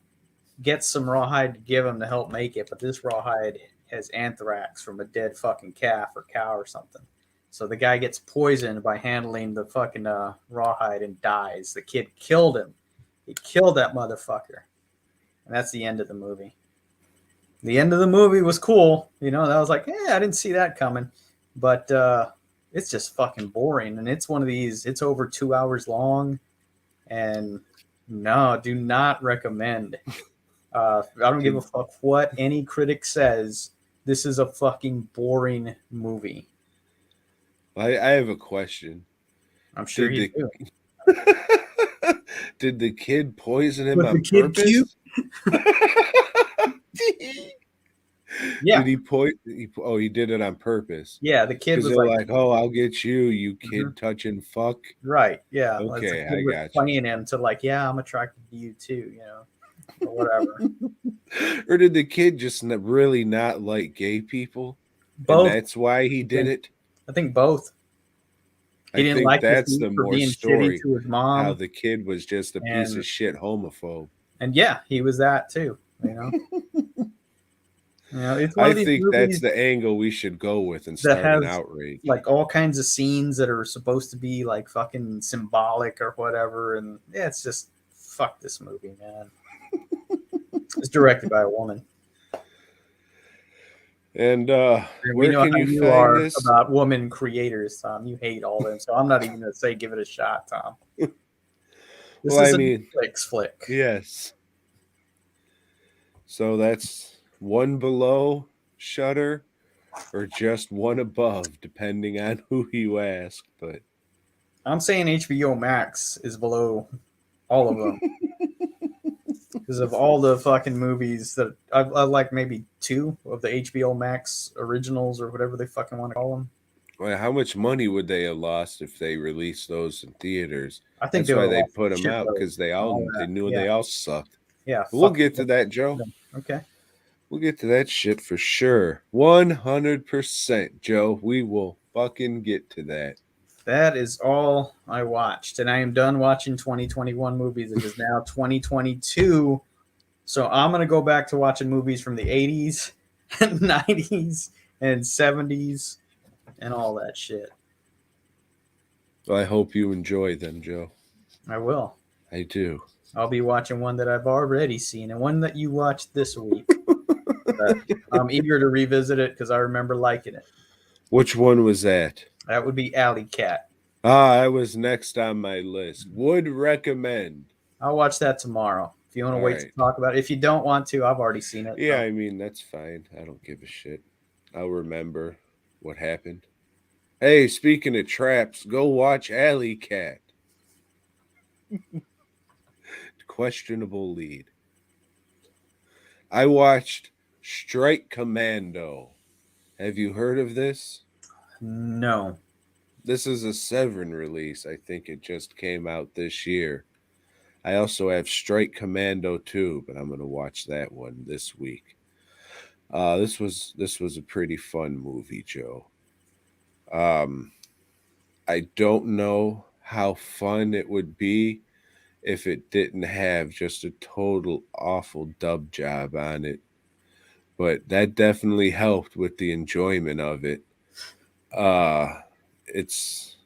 gets some rawhide to give him to help make it, but this rawhide has anthrax from a dead fucking calf or cow or something. So the guy gets poisoned by handling the fucking rawhide and dies. The kid killed him. He killed that motherfucker. And that's the end of the movie. The end of the movie was cool. That was like, I didn't see that coming. But it's just fucking boring. And it's one of these, it's over 2 hours long. And no, do not recommend. I don't give a fuck what any critic says. This is a fucking boring movie. I have a question. I'm sure you do. Did the kid poison him on purpose? Yeah. Did he he did it on purpose. Yeah, the kid was like, "Oh, I'll get you, you kid touching fuck." Right. Yeah. Okay, I got you. Playing him to like, yeah, I'm attracted to you too, or whatever. Or did the kid just really not like gay people? Both. And that's why he did it? I think both. He didn't like that's the more being story to his mom. How the kid was just a piece of shit homophobe. And yeah, he was that too. It's I think that's the angle we should go with and start an outrage. Like all kinds of scenes that are supposed to be like fucking symbolic or whatever, and yeah, it's just fuck this movie, man. It's directed by a woman. And And we where know can how you you find are this? about woman creators, Tom. You hate all them, so I'm not even going to say give it a shot, Tom. This Well, I is a mean, Netflix flick. yes. So that's one below Shutter or just one above, depending on who you ask. But I'm saying HBO Max is below all of them because of all the fucking movies that I like, maybe two of the HBO Max originals or whatever they fucking want to call them. well, how much money would they have lost if they released those in theaters? I think That's they would why have they lost put a them out shitload because they and all they that. knew Yeah, they all sucked. yeah. But we'll Fuck get to that, Joe. them. Okay. We'll get to that shit for sure. 100%, Joe. We will fucking get to that. That is all I watched, and I am done watching 2021 movies. It is now 2022, so I'm gonna go back to watching movies from the 80s, and 90s, and 70s, and all that shit. Well, I hope you enjoy them, Joe. I will. I do. I'll be watching one that I've already seen and one that you watched this week. But I'm eager to revisit it because I remember liking it. Which one was that? That would be Alley Cat. I was next on my list. Would recommend. I'll watch that tomorrow. If you want to All wait to right. talk about it, if you don't want to, I've already seen it. Yeah, So. I mean, that's fine. I don't give a shit. I'll remember what happened. Hey, speaking of traps, go watch Alley Cat. Questionable lead. I watched Strike Commando. Have you heard of this? No. This is a Severin release. I think it just came out this year. I also have Strike Commando 2, but I'm going to watch that one this week. This was a pretty fun movie, Joe. Um, I don't know how fun it would be if it didn't have just a total awful dub job on it, but that definitely helped with the enjoyment of it. Uh, it's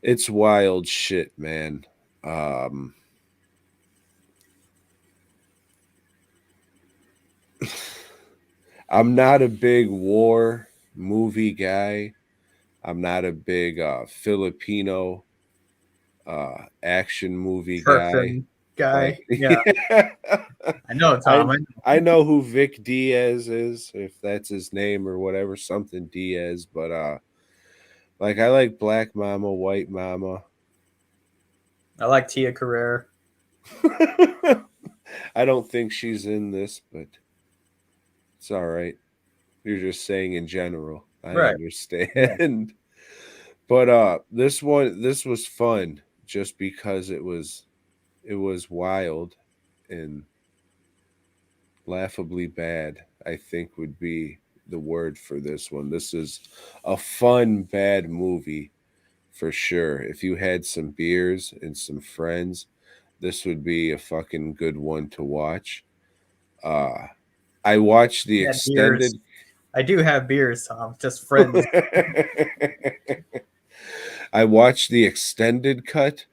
it's wild shit, man. Um, I'm not a big war movie guy. I'm not a big Filipino action movie guy. Person guy. Like, Yeah. I know, I Tom. I know who Vic Diaz is, if that's his name or whatever, something Diaz. But like I like Black Mama, White Mama. I like Tia Carrere. I don't think she's in this, but it's all right. You're just saying in general. I Right. Yeah. understand. But this was fun just because it was wild and laughably bad, I think would be the word for this one. This is a fun bad movie for sure. If you had some beers and some friends, this would be a fucking good one to watch. Uh I watched the Yeah, beers. extended I do have beers, Tom. Just friends. I watched the extended cut,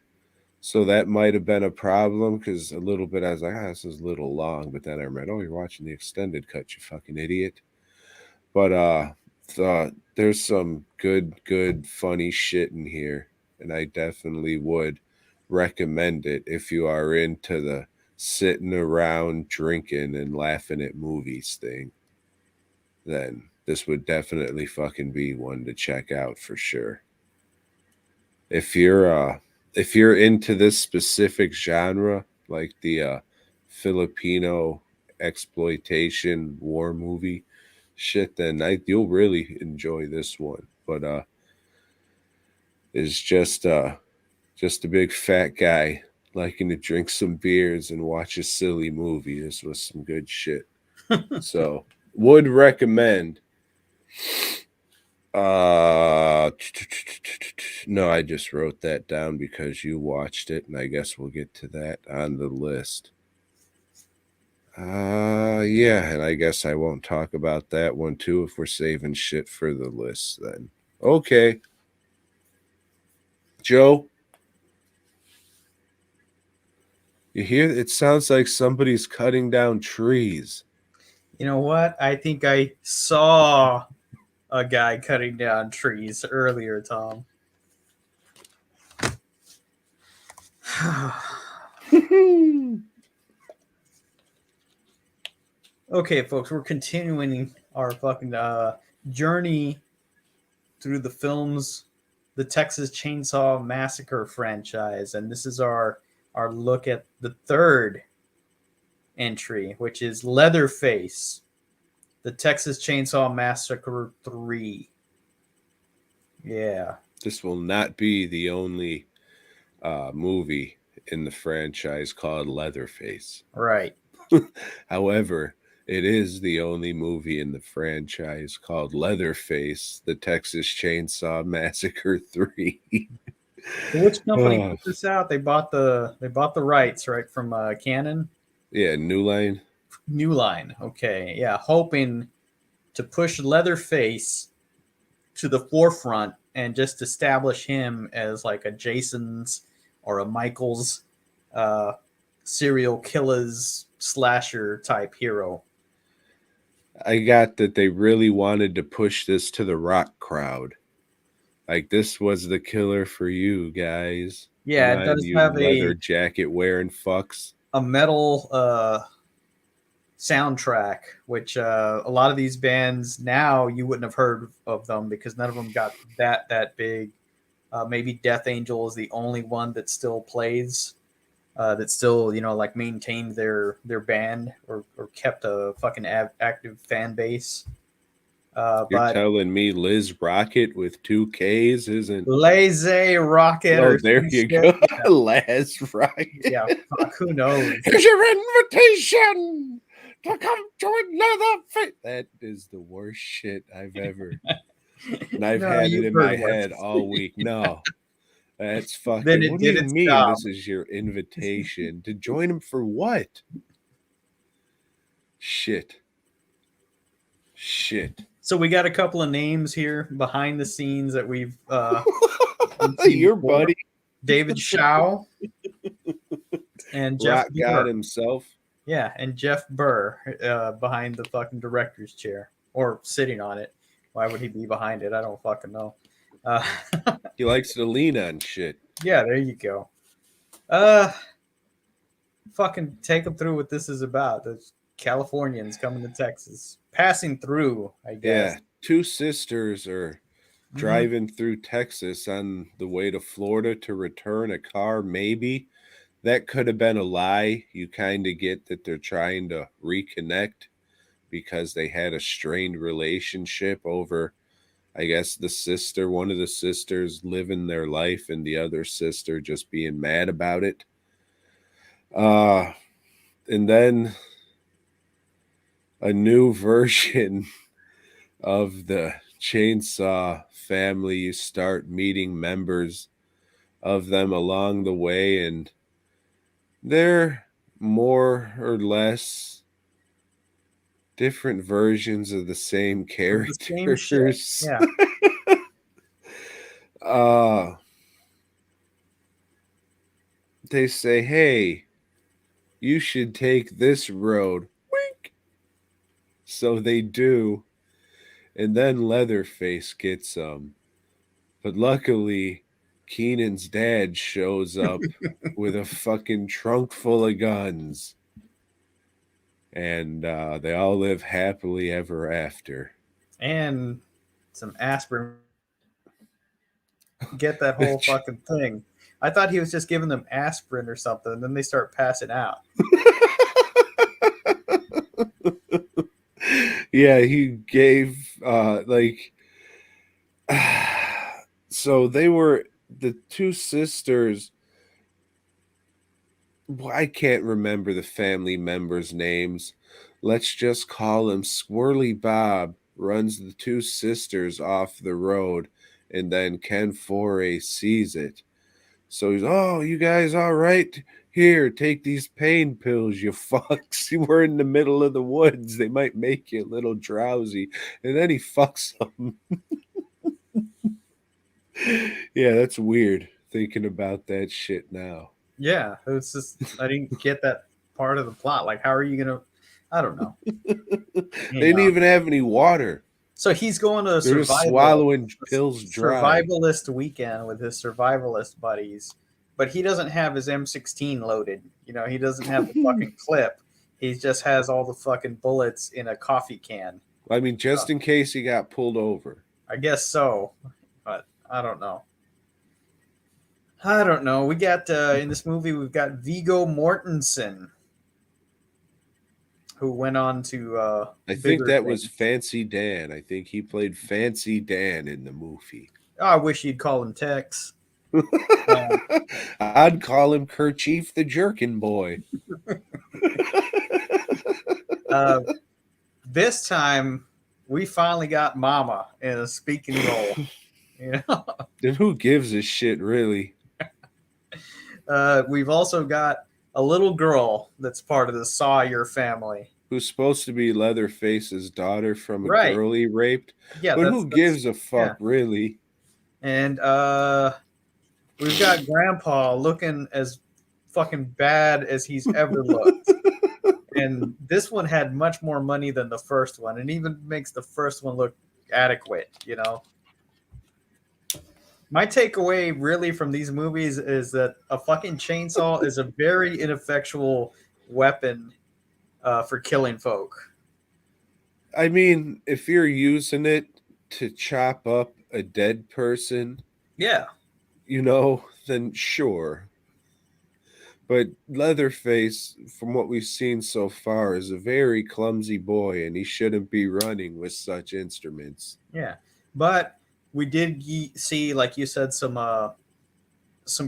so that might have been a problem because a little bit I was like, this is a little long, but then I remember, oh, you're watching the extended cut, you fucking idiot. But there's some good, funny shit in here, and I definitely would recommend it if you are into the sitting around drinking and laughing at movies thing. Then this would definitely fucking be one to check out for sure. If you're into this specific genre, like the Filipino exploitation war movie shit, then you'll really enjoy this one. But it's just a big fat guy liking to drink some beers and watch a silly movie. This was some good shit. So would recommend. No, I just wrote that down because you watched it, and I guess we'll get to that on the list. Yeah, and I guess I won't talk about that one too if we're saving shit for the list then. Okay. Joe, you hear it sounds like somebody's cutting down trees. You know what? I think I saw a guy cutting down trees earlier, Tom. Okay, folks, we're continuing our fucking journey through the films, the Texas Chainsaw Massacre franchise, and this is our look at the third entry, which is Leatherface, the Texas Chainsaw Massacre 3. Yeah. This will not be the only movie in the franchise called Leatherface. Right. However, it is the only movie in the franchise called Leatherface, the Texas Chainsaw Massacre 3. Which company put this out? They bought the rights, right, from Canon? Yeah, New Line. New Line. Okay. Yeah, hoping to push Leatherface to the forefront and just establish him as like a Jason's or a Michael's serial killers slasher type hero. I got that they really wanted to push this to the rock crowd. Like, this was the killer for you guys. Yeah, Come it on, does you have leather jacket wearing fucks. a metal soundtrack, which a lot of these bands now you wouldn't have heard of them because none of them got that big. Maybe Death Angel is the only one that still plays, that still like maintained their band or kept a fucking active fan base. You're But telling me Liz Rocket with 2 Ks isn't... Lazy Rocket Oh, or there some you shit. go. Liz Rocket. Yeah, fuck, who knows? Here's your invitation to come join Leatherface. That is the worst shit I've ever... And I've No, had it you've in heard my worse. head all week. No. That's fucking... Then it What do did you its mean job. this is your invitation? To join him for what? Shit. So we got a couple of names here behind the scenes that we've Your before. buddy David Shaw and Jeff Rock God Burr. himself. Yeah, and Jeff Burr behind the fucking director's chair or sitting on it. Why would he be behind it? I don't fucking know. He likes to lean on shit. Yeah, there you go. Fucking take them through what this is about. There's Californians coming to Texas, passing through, I guess. Yeah, two sisters are driving through Texas on the way to Florida to return a car, maybe. That could have been a lie. You kind of get that they're trying to reconnect because they had a strained relationship over, I guess, one of the sisters living their life and the other sister just being mad about it. And then a new version of the Chainsaw family. You start meeting members of them along the way, and they're more or less different versions of the same characters. The same shit. Yeah. They say, hey, you should take this road. Wink. So they do. And then Leatherface gets them. But luckily, Keenan's dad shows up with a fucking trunk full of guns. And they all live happily ever after. And some aspirin. Get that whole fucking thing. I thought he was just giving them aspirin or something, and then they start passing out. Yeah, he gave so they were the two sisters. I can't remember the family members' names. Let's just call him Squirrely Bob. Runs the two sisters off the road, and then Ken Foray sees it. So he's, oh, you guys all right? Here, take these pain pills, you fucks. We're in the middle of the woods. They might make you a little drowsy. And then he fucks them. Yeah, that's weird thinking about that shit now. Yeah, it was just I didn't get that part of the plot. Like, how are you gonna? I don't know. They You didn't know. even have any water. So he's going to a They're just swallowing pills dry. survivalist weekend with his survivalist buddies, but he doesn't have his M16 loaded. You know, he doesn't have the fucking clip. He just has all the fucking bullets in a coffee can. I mean, just in case he got pulled over. I guess so, but I don't know. I don't know. We got in this movie we've got Viggo Mortensen, who went on to I think bigger that was things. Fancy Dan. I think he played Fancy Dan in the movie. Oh, I wish you'd call him Tex. I'd call him Kerchief the Jerkin Boy. This time, we finally got Mama in a speaking role. You know, Then who gives a shit, really? we've also got a little girl that's part of the Sawyer family. Who's supposed to be Leatherface's daughter from a Right. girl he raped? Yeah, but who gives a fuck, yeah. really? And we've got Grandpa looking as fucking bad as he's ever looked. And this one had much more money than the first one, and even makes the first one look adequate, you know. My takeaway really from these movies is that a fucking chainsaw is a very ineffectual weapon for killing folk. I mean, if you're using it to chop up a dead person, Yeah. you know, then sure. But Leatherface, from what we've seen so far, is a very clumsy boy, and he shouldn't be running with such instruments. Yeah. But we did see, like you said, some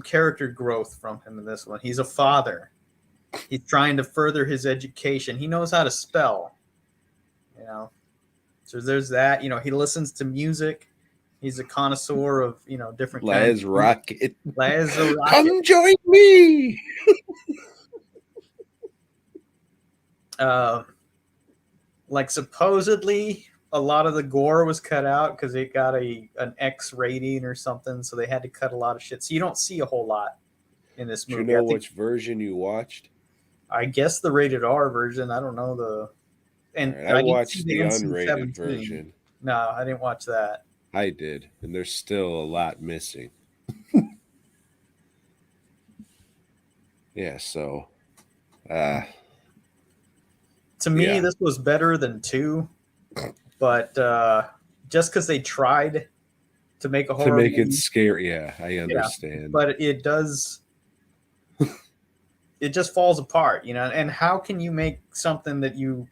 character growth from him in this one. He's a father. He's trying to further his education. He knows how to spell. You know. So there's that. You know, he listens to music. He's a connoisseur of, you know, different kinds of Rocket. Rocket. Come join me. Like supposedly a lot of the gore was cut out because it got an X rating or something, so they had to cut a lot of shit. So you don't see a whole lot in this movie. Do you know which version you watched? I guess the rated R version. I don't know the. And right, I watched the unrated version. No, I didn't watch that. I did, and there's still a lot missing. Yeah, so to me, this was better than 2, but just because they tried to make a horror movie, it scary. Yeah, I understand. Yeah, but it does. It just falls apart, you know. And how can you make something that you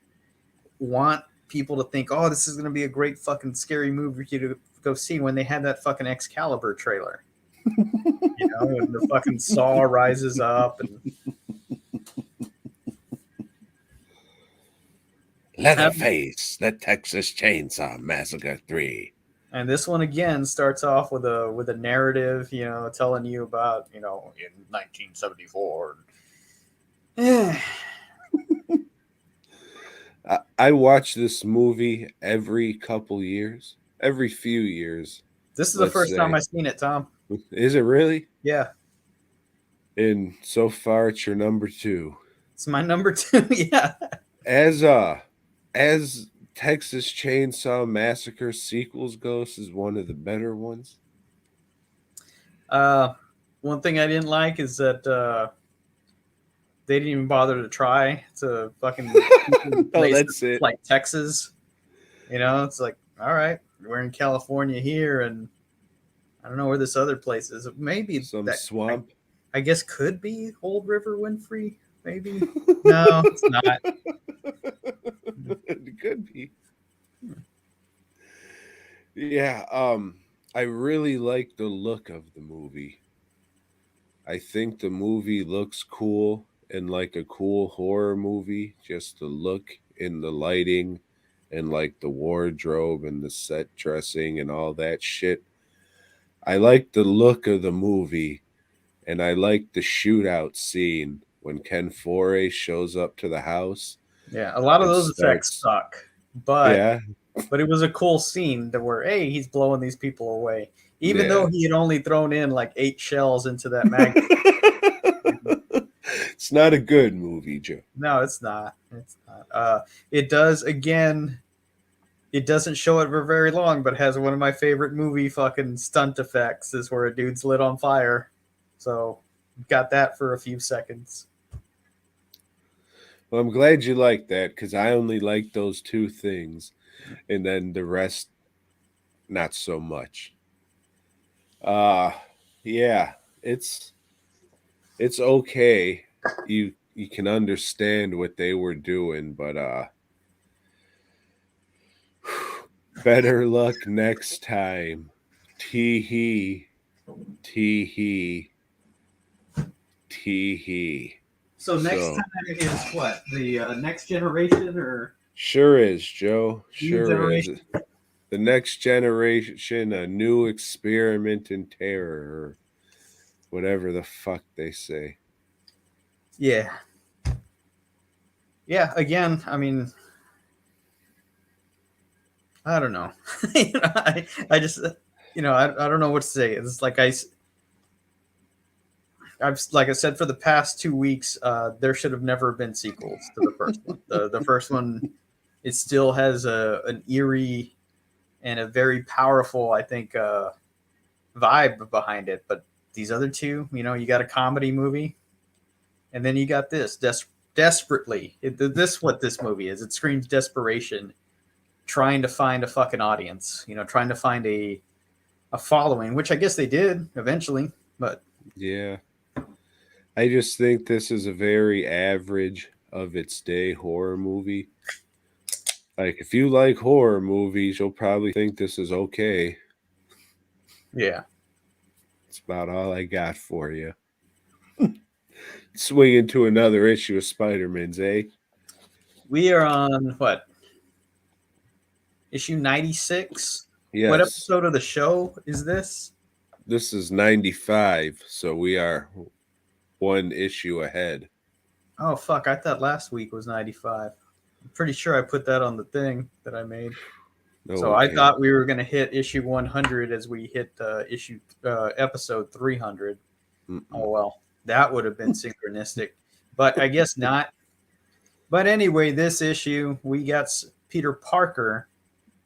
want people to think, oh, this is going to be a great fucking scary movie for you to go see, when they had that fucking Excalibur trailer? You know, and the fucking saw rises up and Leatherface, the Texas Chainsaw Massacre 3. And this one again starts off with a narrative, you know, telling you about, you know, in 1974. I watch this movie every couple years, every few years. This is the first time I've seen it, Tom. Is it really? Yeah. And so far, it's your number 2. It's my number 2. Yeah. As Texas Chainsaw Massacre sequels goes, is one of the better ones. One thing I didn't like is that they didn't even bother to try to fucking that's it. Like Texas. You know, it's like, all right, we're in California here, and I don't know where this other place is. Maybe some swamp. I guess could be Old River Winfrey. Maybe. No, it's not. It could be. Yeah, I really like the look of the movie. I think the movie looks cool and like a cool horror movie. Just the look and the lighting and like the wardrobe and the set dressing and all that shit. I like the look of the movie, and I like the shootout scene when Ken Foray shows up to the house. Yeah, a lot of those effects suck, but it was a cool scene that where, hey, he's blowing these people away, even though he had only thrown in like 8 shells into that magazine. It's not a good movie, Joe. No, it's not. It's not. It does again. It doesn't show it for very long, but has one of my favorite movie fucking stunt effects is where a dude's lit on fire. So got that for a few seconds. Well, I'm glad you like that because I only like those two things, and then the rest, not so much. Uh yeah, it's okay. You can understand what they were doing, but better luck next time. Tee hee, tee hee, tee hee. So next So time is what? The next generation or sure is, Joe. new Sure is. generation? The next generation, a new experiment in terror, or whatever the fuck they say. Yeah. Yeah, again, I mean, I don't know. I just, I don't know what to say. It's like I've like I said for the past 2 weeks, there should have never been sequels to the first one. The first one, it still has an eerie and a very powerful, I think, vibe behind it. But these other two, you got a comedy movie, and then you got this desperately. This what this movie is. It screams desperation, trying to find a fucking audience. Trying to find a following, which I guess they did eventually. But Yeah. I just think this is a very average of its day horror movie. Like, if you like horror movies, you'll probably think this is okay. yeah, It's about all I got for you. Swing into another issue of Spider-Man's, eh? we are on what, issue 96? What Yes. episode of the show is this? This is 95, so we are one issue ahead. Oh fuck, I thought last week was 95. I'm pretty sure I put that on the thing that I made. No So one I can. thought we were going to hit issue 100 as we hit episode 300. Mm-mm. Oh well, that would have been synchronistic, but I guess not. But anyway, this issue we got Peter Parker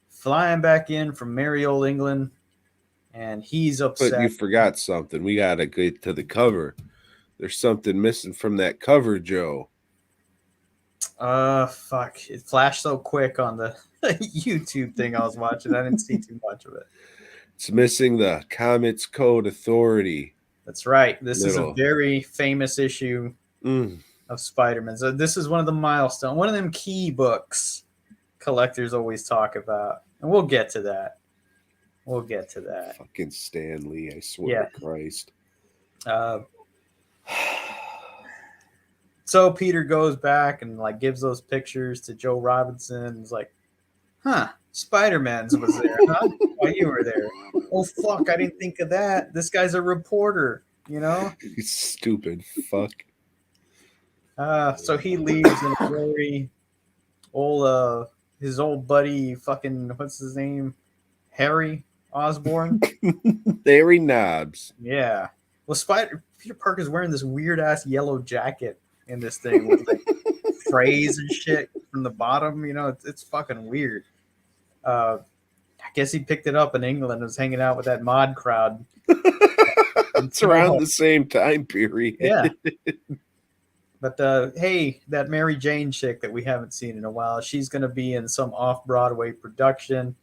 flying back in from merry old England, and he's But you upset. forgot something. We gotta get to the cover. There's something missing from that cover, Joe. Fuck! It flashed so quick on the YouTube thing I was watching. I didn't see too much of it. It's missing the Comets Code Authority. That's right. This is a Little. very famous issue of Spider-Man. So this is one of the milestones, one of them key books collectors always talk about, and we'll get to that. We'll get to that. Fucking Stan Lee, I swear to Christ. So Peter goes back and like gives those pictures to Joe Robinson. He's like, "Huh, Spider-Man's was there, huh? While you were there? Oh fuck, I didn't think of that. This guy's a reporter, You stupid fuck. So he leaves in a very old, his old buddy, fucking what's his name, Harry Osborn. Larry Knobs. Yeah. Well, Peter Parker's wearing this weird ass yellow jacket in this thing with like phrase and shit from the bottom. It's fucking weird. I guess he picked it up in England and was hanging out with that mod crowd. It's around the same time period. Yeah. But hey, that Mary Jane chick that we haven't seen in a while, she's going to be in some off-Broadway production.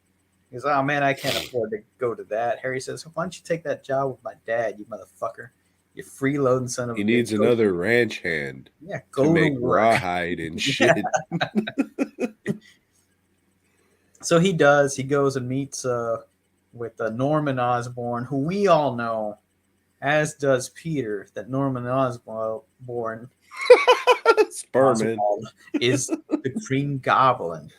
He goes, oh man, I can't afford to go to that. Harry says, why don't you take that job with my dad, you motherfucker? You freeloading son of a bitch. He needs another ranch hand. Yeah, go to make work. rawhide and shit. So he does. He goes and meets with Norman Osborn, who we all know, as does Peter, that Norman Osborn is the Green Goblin.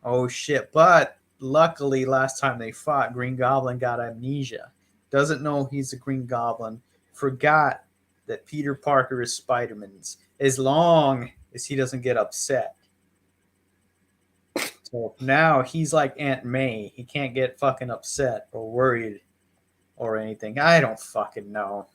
Oh shit! But luckily, last time they fought, Green Goblin got amnesia. Doesn't know he's a Green Goblin. Forgot that Peter Parker is Spider-Man's. As long as he doesn't get upset. So now he's like Aunt May. He can't get fucking upset or worried or anything. I don't fucking know.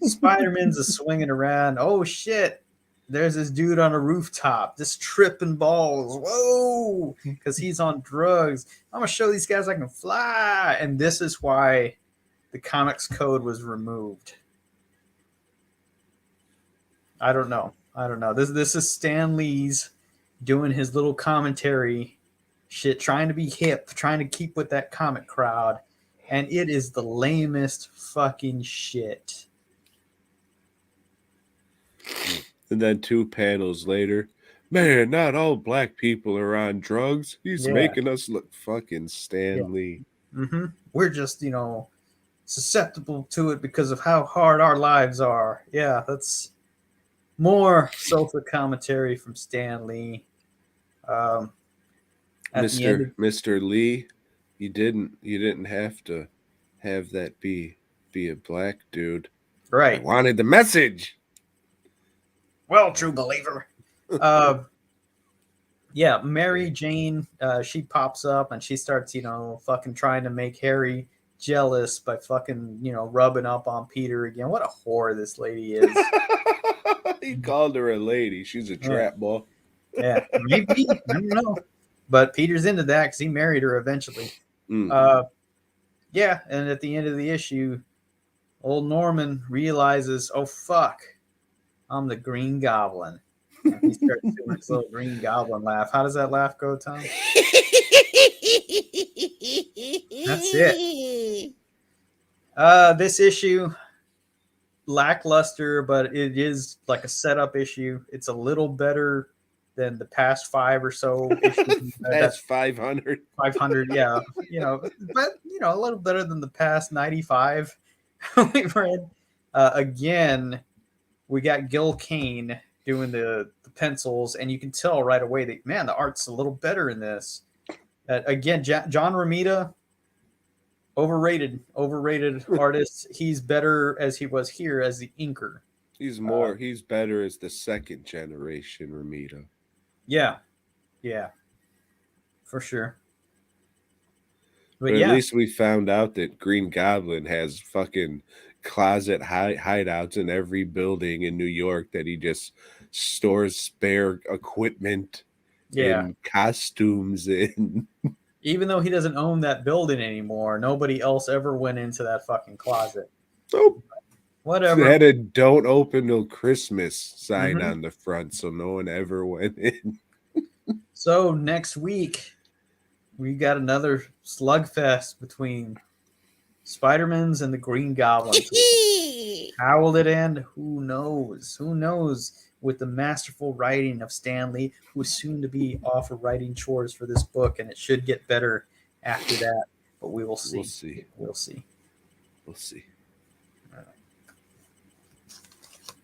Spider-Man's a swinging around. Oh shit! There's this dude on a rooftop, just tripping balls. Whoa! Because he's on drugs. I'm gonna show these guys I can fly, and this is why the comics code was removed. I don't know. This is Stan Lee's doing his little commentary shit, trying to be hip, trying to keep with that comic crowd, and it is the lamest fucking shit. And then 2 panels later, man, not all black people are on drugs. He's Yeah. making us look fucking Stan Yeah. Lee. Mm-hmm. We're just, susceptible to it because of how hard our lives are. Yeah, that's more social commentary from Stan Lee. At the end, Mr. Lee, you didn't have to have that be a black dude. right? I wanted the message. Well, true believer. Yeah, Mary Jane, she pops up and she starts, fucking trying to make Harry jealous by fucking, rubbing up on Peter again. What a whore this lady is. He called her a lady. She's a trap ball. Yeah, maybe. I don't know. But Peter's into that because he married her eventually. Yeah, and at the end of the issue, old Norman realizes, oh, fuck, I'm the Green Goblin. And he starts doing his little Green Goblin laugh. How does that laugh go, Tom? That's it. This issue, lackluster, but it is like a setup issue. It's a little better than the past 5 or so issues. That's 500. 500, yeah. But a little better than the past 95 we've read. Again, we got Gil Kane doing the pencils, and you can tell right away that, man, the art's a little better in this. Again, John Romita, overrated artist. He's better as he was here as the inker. He's better as the second generation Romita. Yeah, for sure. But at least we found out that Green Goblin has fucking closet hideouts in every building in New York that he just stores spare equipment and costumes in. Even though he doesn't own that building anymore, nobody else ever went into that fucking closet. Nope. Whatever. They had a "Don't open till Christmas" sign on the front, so no one ever went in. So next week, we got another slugfest between Spider-Man's and the Green Goblin. How will it end? Who knows? With the masterful writing of Stan Lee, who is soon to be off of writing chores for this book, and it should get better after that. But we will see. We'll see.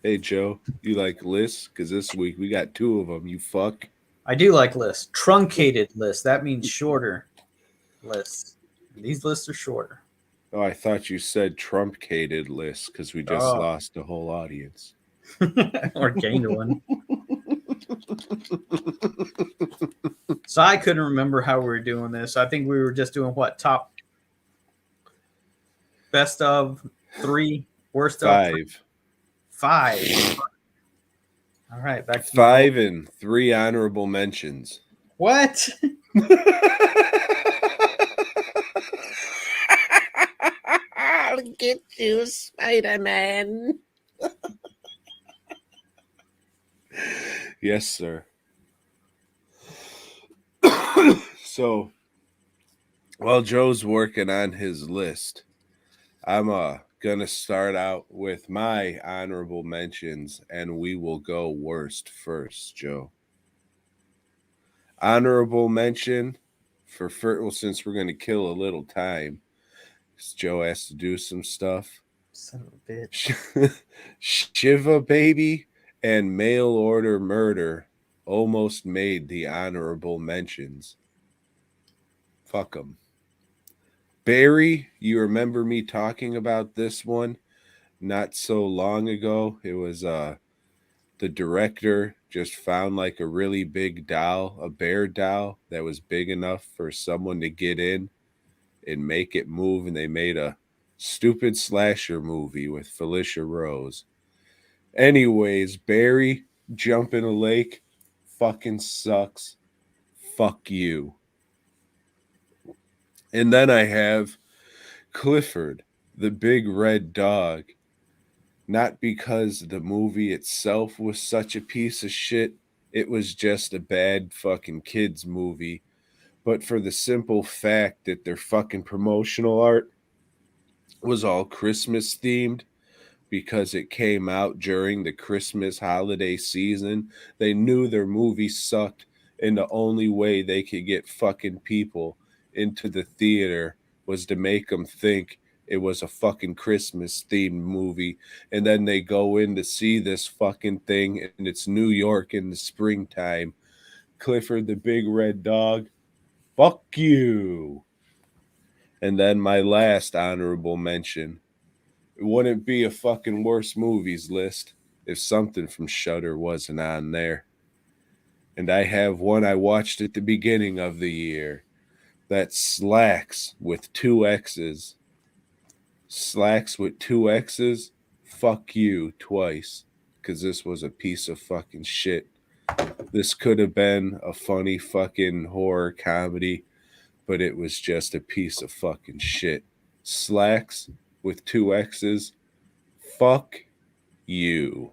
Hey, Joe, you like lists? Because this week we got 2 of them, you fuck. I do like lists. Truncated lists. That means shorter lists. These lists are shorter. Oh, I thought you said truncated lists because we just lost the whole audience. Or gained one. So I couldn't remember how we were doing this. I think we were just doing what? Top best of 3, worst 5. of 5. All right, back to 5 and 3 honorable mentions. What? I'll get you, Spider-Man. Yes, sir. So, while Joe's working on his list, I'm gonna start out with my honorable mentions, and we will go worst first, Joe. Honorable mention for since we're gonna kill a little time, because Joe has to do some stuff. Son of a bitch. Shiva Baby and Mail Order Murder almost made the honorable mentions. Fuck them. Barry, you remember me talking about this one not so long ago? It was the director just found like a really big doll, a bear doll that was big enough for someone to get in and make it move, and they made a Stupid slasher movie with Felicia Rose. Anyways, Barry jump in a lake fucking sucks. Fuck you. And then I have Clifford, the big red dog. Not because the movie itself was such a piece of shit, it was just a bad fucking kids movie, but for the simple fact that their fucking promotional art was all Christmas themed because it came out during the Christmas holiday season. They knew their movie sucked, and the only way they could get fucking people into the theater was to make them think it was a fucking Christmas themed movie. And then they go in to see this fucking thing, and it's New York in the springtime. Clifford the big red dog, fuck you. And then my last honorable mention, it wouldn't be a fucking worst movies list if something from Shudder wasn't on there. And I have one I watched at the beginning of the year. That's Slacks with 2 X's. Slacks with 2 X's? Fuck you twice. Because this was a piece of fucking shit. This could have been a funny fucking horror comedy, but it was just a piece of fucking shit. Slacks with 2 X's? Fuck you.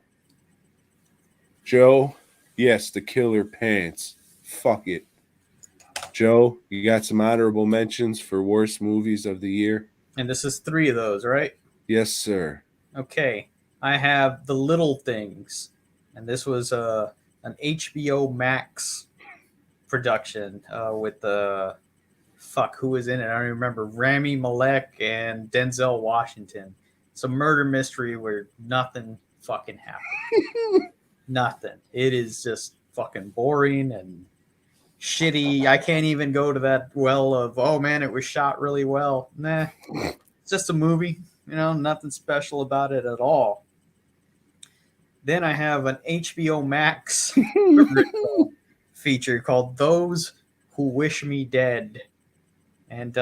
Joe, yes, the killer pants. Fuck it. Joe, you got some honorable mentions for worst movies of the year? And this is 3 of those, right? Yes, sir. Okay. I have The Little Things. And this was an HBO Max production with who was in it? I don't remember. Rami Malek and Denzel Washington. It's a murder mystery where nothing fucking happened. Nothing. It is just fucking boring and shitty. I can't even go to that well of, oh man, it was shot really well. Nah. It's just a movie. Nothing special about it at all. Then I have an HBO Max feature called Those Who Wish Me Dead. And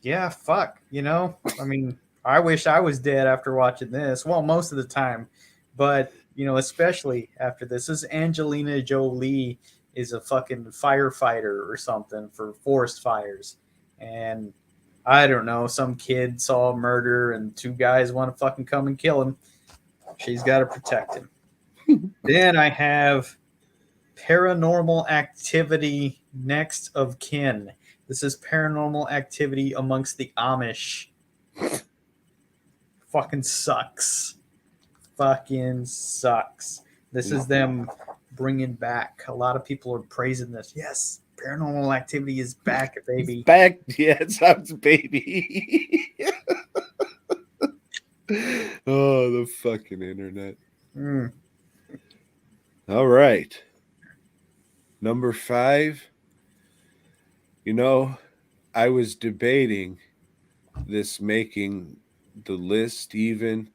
yeah, fuck, I mean, I wish I was dead after watching this. Well, most of the time, but especially after this. This is Angelina Jolie is a fucking firefighter or something for forest fires, and I don't know, some kid saw a murder and 2 guys want to fucking come and kill him. She's got to protect him. Then I have Paranormal Activity Next of Kin. This is Paranormal Activity amongst the Amish. Fucking sucks. Fucking sucks. This is them bringing back. A lot of people are praising this. Yes, Paranormal Activity is back, baby. Back, yeah, it sounds baby. Oh, the fucking internet. All right. Number 5. I was debating this making the list even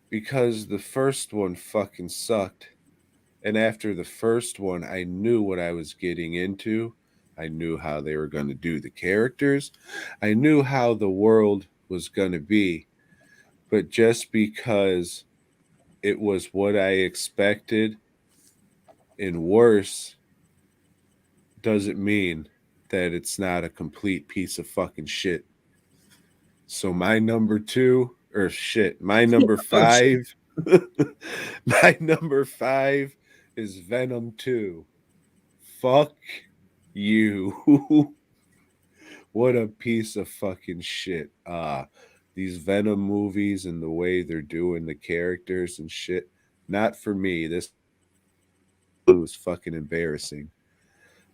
because the first one fucking sucked. And after the first one, I knew what I was getting into. I knew how they were going to do the characters. I knew how the world was going to be. But just because it was what I expected and worse doesn't mean that it's not a complete piece of fucking shit. So my number 5 my number 5 is Venom 2. Fuck you. What a piece of fucking shit. These Venom movies and the way they're doing the characters and shit, not for me. This was fucking embarrassing.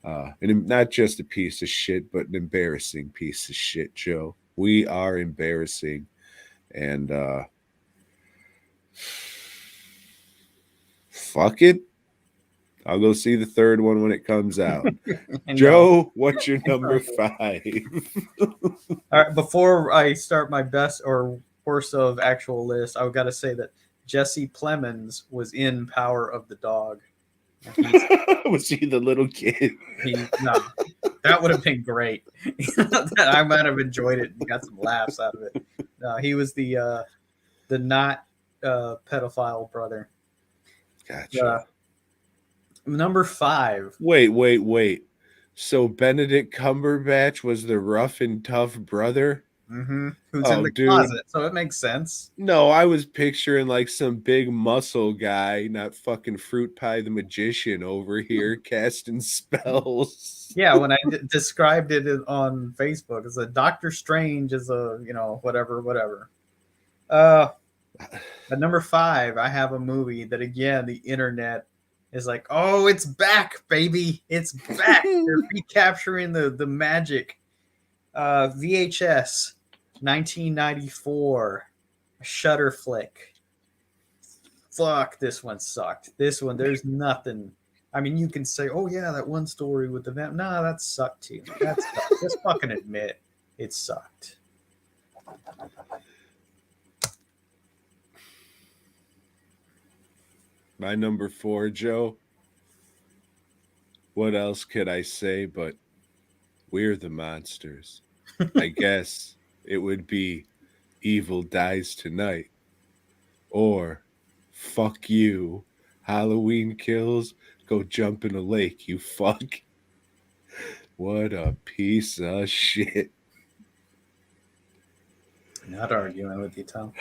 And not just a piece of shit, but an embarrassing piece of shit, Joe. We are embarrassing. And fuck it. I'll go see the third one when it comes out. Joe, what's your number 5? All right, before I start my best or worst of actual list, I've got to say that Jesse Plemons was in Power of the Dog. He's Was he the little kid? no, that would have been great. I might have enjoyed it and got some laughs out of it. No, he was the not pedophile brother. Gotcha. Number 5. Wait. So Benedict Cumberbatch was the rough and tough brother? Who's in Oh, the dude. closet, so it makes sense. No, I was picturing like some big muscle guy, not fucking Fruit Pie the Magician over here casting spells. Yeah, when I described it on Facebook, it's a Doctor Strange is a whatever. At number 5, I have a movie that again the internet is like, oh, it's back, baby, it's back. They're recapturing the magic. VHS, 1994, Shutter flick. Fuck, this one sucked. This one, there's nothing. I mean, you can say, oh yeah, that one story with the Venom. Nah, that sucked too. That sucked. Just fucking admit it sucked. My number 4, Joe. What else could I say but we're the monsters? I guess it would be Evil Dies Tonight. Or fuck you. Halloween Kills. Go jump in a lake, you fuck. What a piece of shit. Not arguing with you, Tom.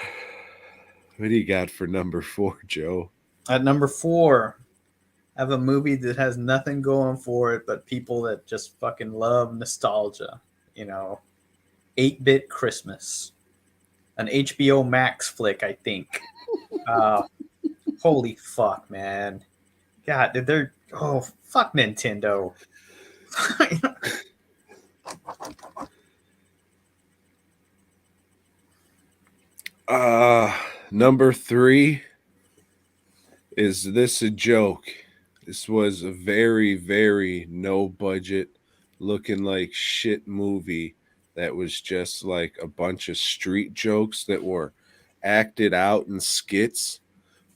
What do you got for number 4, Joe? At number 4, I have a movie that has nothing going for it but people that just fucking love nostalgia. 8-Bit Christmas. An HBO Max flick, I think. Holy fuck, man. God, they're... Oh, fuck Nintendo. Number 3. Is this a joke? This was a very, very no budget, looking like shit movie that was just like a bunch of street jokes that were acted out in skits.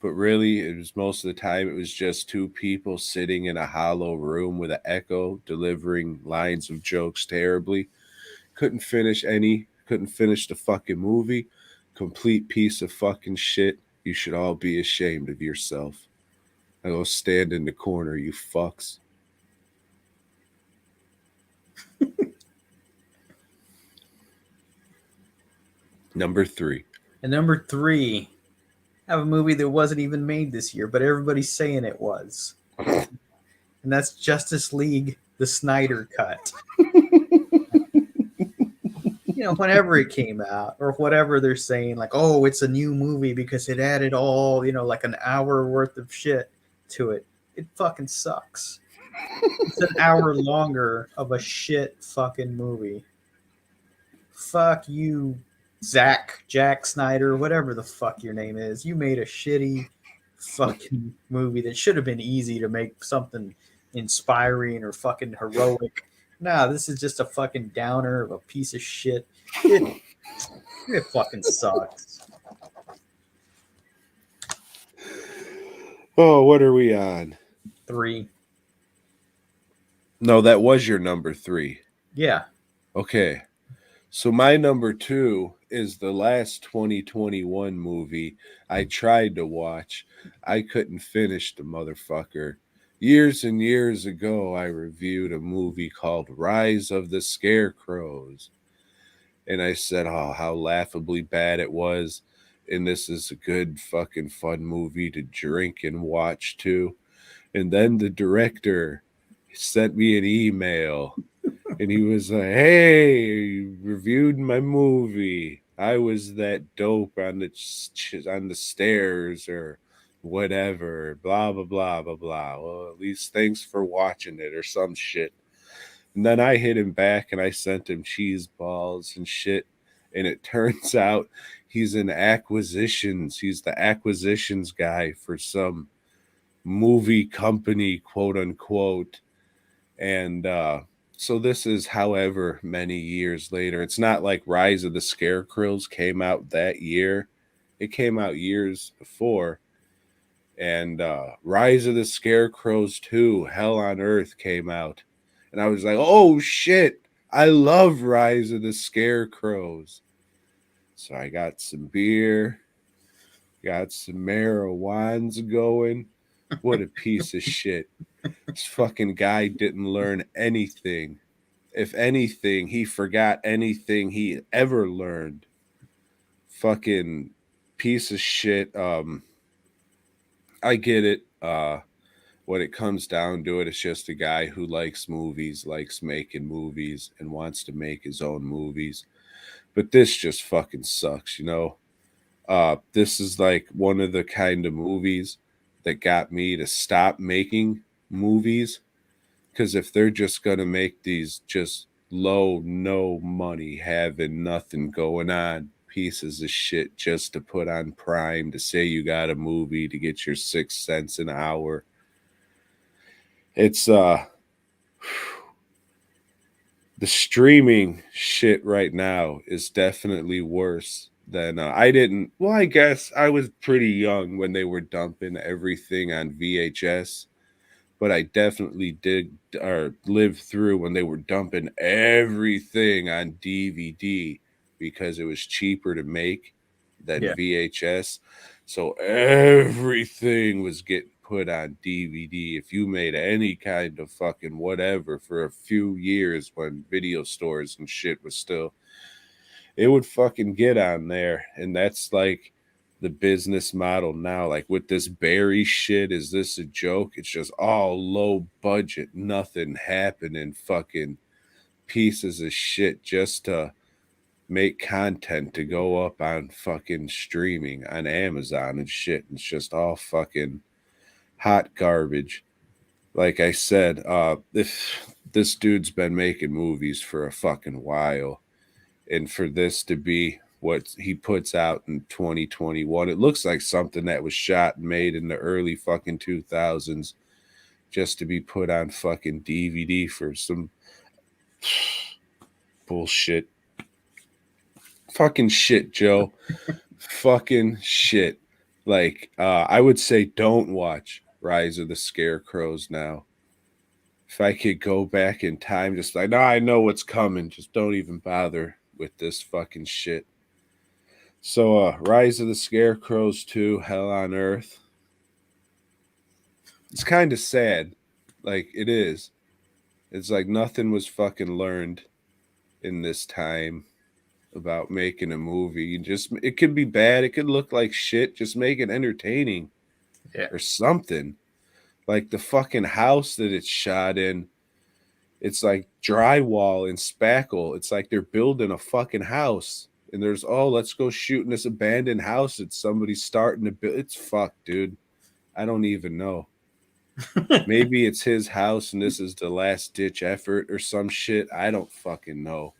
But really, it was most of the time, it was just two people sitting in a hollow room with an echo delivering lines of jokes terribly. Couldn't finish the fucking movie. Complete piece of fucking shit. You should all be ashamed of yourself. Now go stand in the corner, you fucks. Number 3. And number 3, I have a movie that wasn't even made this year, but everybody's saying it was. And that's Justice League, the Snyder cut. Whenever it came out, or whatever they're saying, like, oh, it's a new movie because it added all, like an hour worth of shit to it. It fucking sucks. It's an hour longer of a shit fucking movie. Fuck you, Jack Snyder, whatever the fuck your name is. You made a shitty fucking movie that should have been easy to make something inspiring or fucking heroic. Nah, this is just a fucking downer of a piece of shit. It fucking sucks. Oh, what are we on? 3. No, that was your number 3. Yeah. Okay. So my number 2 is the last 2021 movie I tried to watch. I couldn't finish the motherfucker. Years and years ago, I reviewed a movie called Rise of the Scarecrows. And I said, oh, how laughably bad it was. And this is a good fucking fun movie to drink and watch too. And then the director sent me an email. And he was like, hey, you reviewed my movie. I was that dope on the stairs or whatever, blah, blah, blah, blah, blah. Well, at least thanks for watching it or some shit. And then I hit him back and I sent him cheese balls and shit. And it turns out he's in acquisitions. He's the acquisitions guy for some movie company, quote unquote. And so this is however many years later. It's not like Rise of the Scarecrows came out that year. It came out years before. and Rise of the Scarecrows 2, Hell on Earth came out. And I was like, oh shit, I love Rise of the Scarecrows. So I got some beer, got some marijuana's going. What a piece of shit. This fucking guy didn't learn anything. If anything, he forgot anything he ever learned. Fucking piece of shit. I get it. When it comes down to it, it's just a guy who likes movies, likes making movies, and wants to make his own movies. But this just fucking sucks, you know? This is like one of the kind of movies that got me to stop making movies. Because if they're just going to make these just low, no money, having nothing going on, pieces of shit just to put on Prime to say you got a movie to get your 6 cents an hour. It's the streaming shit right now is definitely worse than I guess I was pretty young when they were dumping everything on VHS, but I definitely did or lived through when they were dumping everything on DVD because it was cheaper to make than Yeah. VHS. So everything was getting put on DVD. If you made any kind of fucking whatever for a few years when video stores and shit was still, it would fucking get on there. And that's like the business model now. Like with this Barry shit, is this a joke? It's just all low budget, nothing happening, fucking pieces of shit just to make content to go up on fucking streaming on Amazon and shit. It's just all fucking hot garbage. Like I said, if this dude's been making movies for a fucking while, and for this to be what he puts out in 2021, it looks like something that was shot and made in the early fucking 2000s just to be put on fucking DVD for some bullshit. Fucking shit, Joe. Fucking shit. Like, I would say don't watch Rise of the Scarecrows now. If I could go back in time, just like, no, I know what's coming. Just don't even bother with this fucking shit. So, Rise of the Scarecrows 2, Hell on Earth. It's kind of sad. Like, it is. It's like nothing was fucking learned in this time about making a movie. Just, it could be bad. It could look like shit. Just make it entertaining. Yeah. Or something. Like the fucking house that it's shot in. It's like drywall and spackle. It's like they're building a fucking house. And there's, oh, let's go shoot in this abandoned house that somebody's starting to build. It's fucked, dude. I don't even know. Maybe it's his house and this is the last ditch effort or some shit. I don't fucking know.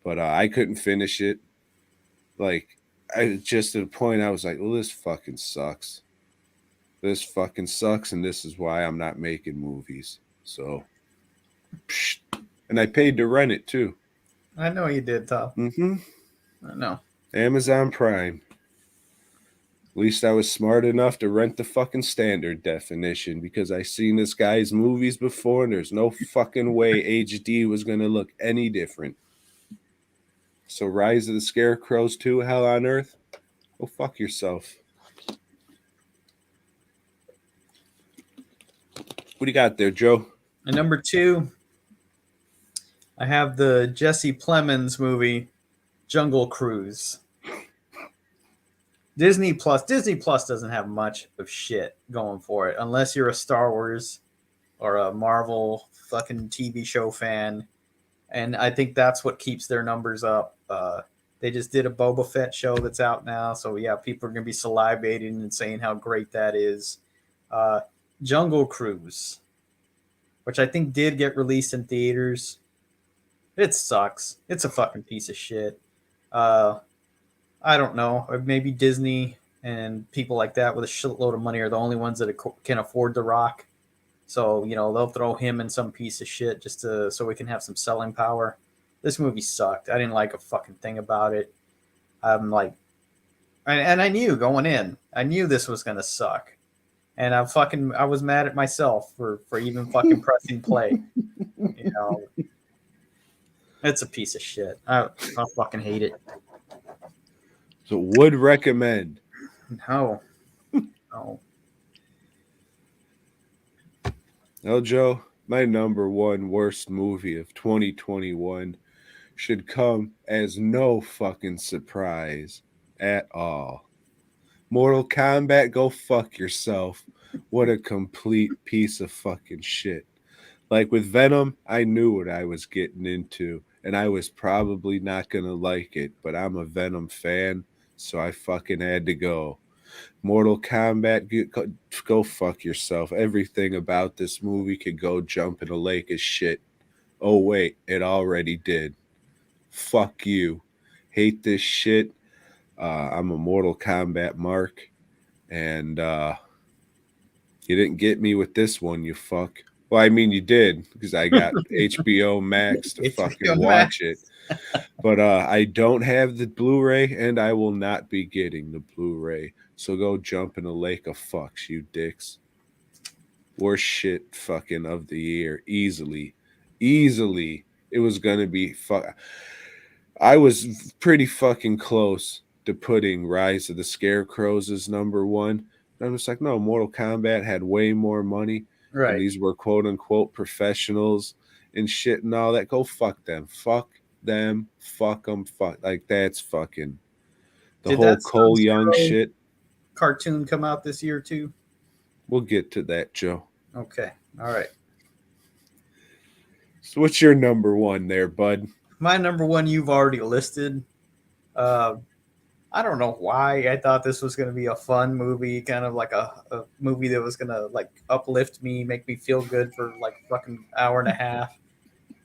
But I couldn't finish it. Like, I just at a point I was like, well, this fucking sucks. This fucking sucks, and this is why I'm not making movies. So, and I paid to rent it too. I know you did, Tom. Mm-hmm. I know. Amazon Prime. At least I was smart enough to rent the fucking standard definition because I seen this guy's movies before, and there's no fucking way HD was gonna look any different. So, Rise of the Scarecrows 2, Hell on Earth. Go fuck yourself. What do you got there, Joe? And number 2, I have the Jesse Plemons movie, Jungle Cruise. Disney Plus doesn't have much of shit going for it unless you're a Star Wars or a Marvel fucking TV show fan. And I think that's what keeps their numbers up. They just did a Boba Fett show that's out now. So, yeah, people are going to be salivating and saying how great that is. Jungle Cruise, which I think did get released in theaters. It sucks. It's a fucking piece of shit. I don't know. Maybe Disney and people like that with a shitload of money are the only ones that can afford The Rock. So, they'll throw him in some piece of shit just so we can have some selling power. This movie sucked. I didn't like a fucking thing about it. I'm like, and I knew going in, I knew this was going to suck. and I was mad at myself for even fucking pressing play. You know, it's a piece of shit. I fucking hate it. So would recommend. No, no. Well, Joe, my number one worst movie of 2021 should come as no fucking surprise at all. Mortal Kombat, go fuck yourself. What a complete piece of fucking shit. Like with Venom, I knew what I was getting into, and I was probably not gonna like it, but I'm a Venom fan, so I fucking had to go. Mortal Kombat, go fuck yourself. Everything about this movie could go jump in a lake of shit. Oh, wait, it already did. Fuck you. Hate this shit. I'm a Mortal Kombat mark, and you didn't get me with this one, you fuck. Well, I mean, you did, because I got HBO Max to fucking watch it. But I don't have the Blu-ray, and I will not be getting the Blu-ray. So go jump in a lake of fucks, you dicks. Worst shit fucking of the year. Easily. Easily. It was going to be I was pretty fucking close to putting Rise of the Scarecrows as number one. And I'm just like, no, Mortal Kombat had way more money. Right. And these were quote unquote professionals and shit and all that. Go fuck them. Fuck them. Fuck them. Fuck. Like, that's fucking the Did whole that Cole Young Sub-Zero shit. cartoon come out this year too? We'll get to that, Joe. Okay. All right. So what's your number one there, bud? My number one you've already listed. I don't know why I thought this was going to be a fun movie, kind of like a movie that was going to like uplift me, make me feel good for like fucking hour and a half.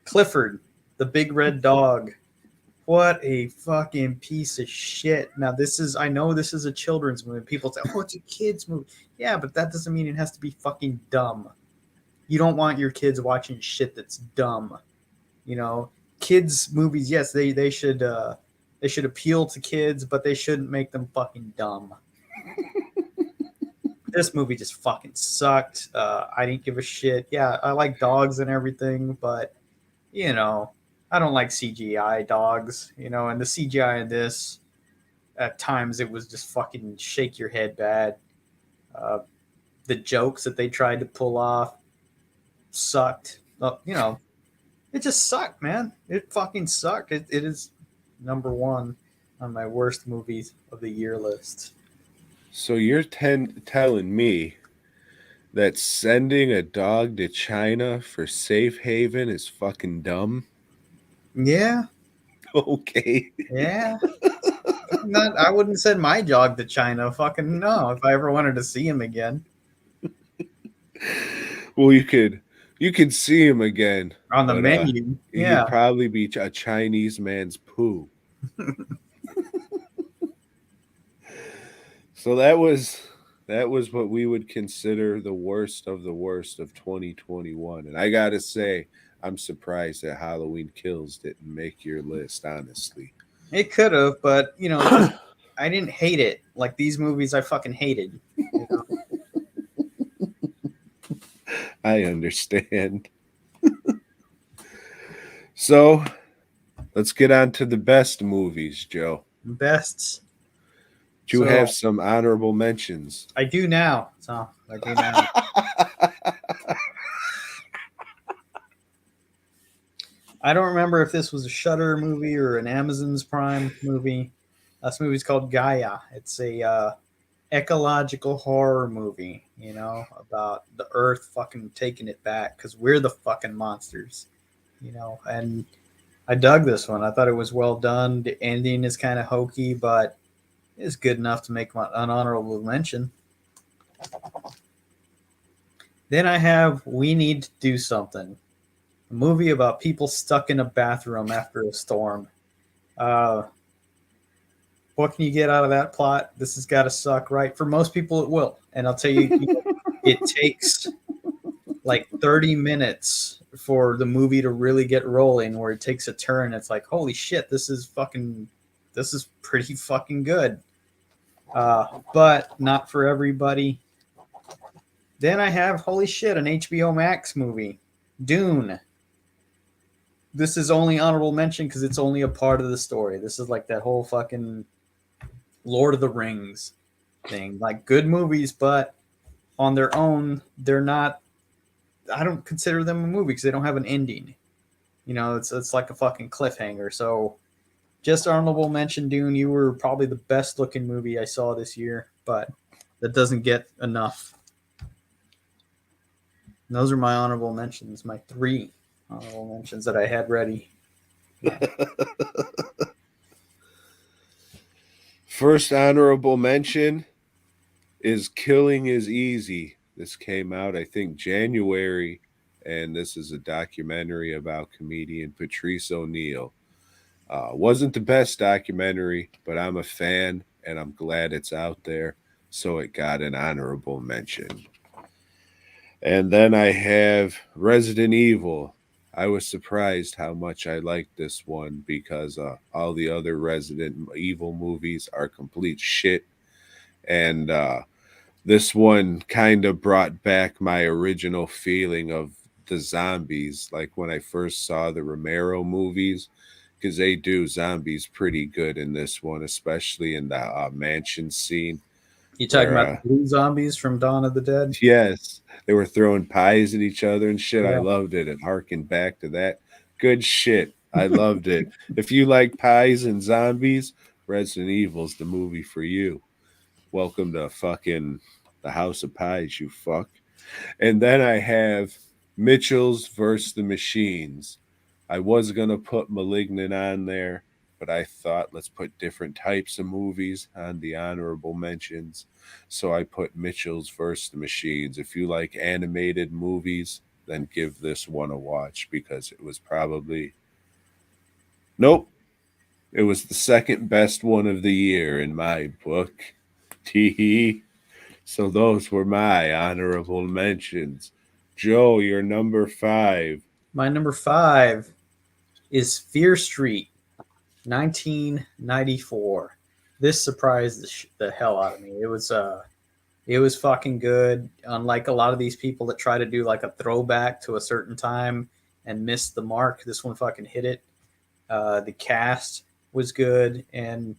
Clifford, the big red dog. What a fucking piece of shit. Now I know this is a children's movie. People say, oh, it's a kid's movie. Yeah, but that doesn't mean it has to be fucking dumb. You don't want your kids watching shit that's dumb. You know, kids movies, yes, they should appeal to kids, but they shouldn't make them fucking dumb. This movie just fucking sucked. I didn't give a shit. Yeah, I like dogs and everything, but you know, I don't like CGI dogs. You know, and the CGI in this, at times, it was just fucking shake your head bad. The jokes that they tried to pull off sucked. You know, it just sucked, man. It fucking sucked. It is number one on my worst movies of the year list. So you're telling me that sending a dog to China for safe haven is fucking dumb? Yeah, Okay. yeah. I wouldn't send my dog to China. Fucking no. If I ever wanted to see him again Well, you could see him again on the but, menu, yeah. He'd probably be a Chinese man's poo. So that was what we would consider the worst of 2021. And I gotta say, I'm surprised that Halloween Kills didn't make your list, honestly. It could have, but you know, I didn't hate it. Like these movies, I fucking hated. You know? I understand. So let's get on to the best movies, Joe. Best. Do you have some honorable mentions? I do now. So I do now. I don't remember if this was a Shudder movie or an Amazon's Prime movie. This movie's called Gaia. It's a ecological horror movie, you know, about the Earth fucking taking it back because we're the fucking monsters, you know. And I dug this one. I thought it was well done. The ending is kind of hokey, but it's good enough to make an honorable mention. Then I have We Need to Do Something, a movie about people stuck in a bathroom after a storm. What can you get out of that plot? This has got to suck, right? For most people, it will. And I'll tell you, it takes like 30 minutes for the movie to really get rolling, where it takes a turn. It's like, holy shit, this is pretty fucking good. But not for everybody. Then I have, holy shit, an HBO Max movie, Dune. This is only honorable mention because it's only a part of the story. This is like that whole fucking Lord of the Rings thing. Like, good movies, but on their own, they're not. I don't consider them a movie because they don't have an ending. You know, it's like a fucking cliffhanger. So, just honorable mention, Dune. You were probably the best looking movie I saw this year, but that doesn't get enough. And those are my honorable mentions. My 3 honorable mentions that I had ready. First honorable mention is Killing is Easy. This came out, I think, January, and this is a documentary about comedian Patrice O'Neal. Wasn't the best documentary, but I'm a fan, and I'm glad it's out there, so it got an honorable mention. And then I have Resident Evil. I was surprised how much I liked this one because all the other Resident Evil movies are complete shit. And this one kind of brought back my original feeling of the zombies, like when I first saw the Romero movies, because they do zombies pretty good in this one, especially in the mansion scene You talking where about the blue zombies from Dawn of the Dead? yes, they were throwing pies at each other and shit. I Yeah. loved it. It harkened back to that. Good shit. I loved it. If you like pies and zombies, Resident Evil's the movie for you. Welcome to fucking the House of Pies, you fuck. And then I have Mitchell's versus the Machines. I was gonna put Malignant on there, but I thought let's put different types of movies on the honorable mentions. So I put Mitchell's versus the Machines. If you like animated movies, then give this one a watch because it was probably nope. It was the second best one of the year in my book. Tee. So those were my honorable mentions. Joe, you're number 5. My number 5 is Fear Street, 1994. This surprised the hell out of me. It was fucking good. Unlike a lot of these people that try to do like a throwback to a certain time and miss the mark, this one fucking hit it. The cast was good, and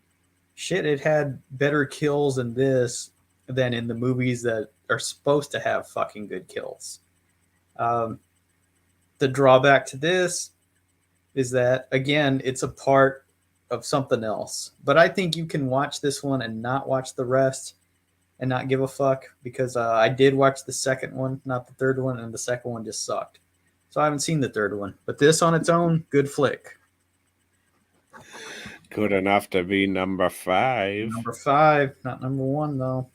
shit, it had better kills in this than in the movies that are supposed to have fucking good kills. Um, the drawback to this is that, again, it's a part of something else. But I think you can watch this one and not watch the rest and not give a fuck because I did watch the second one, not the third one, and the second one just sucked. So I haven't seen the third one. But this on its own, good flick. Good enough to be number 5. Number 5, not number 1 though.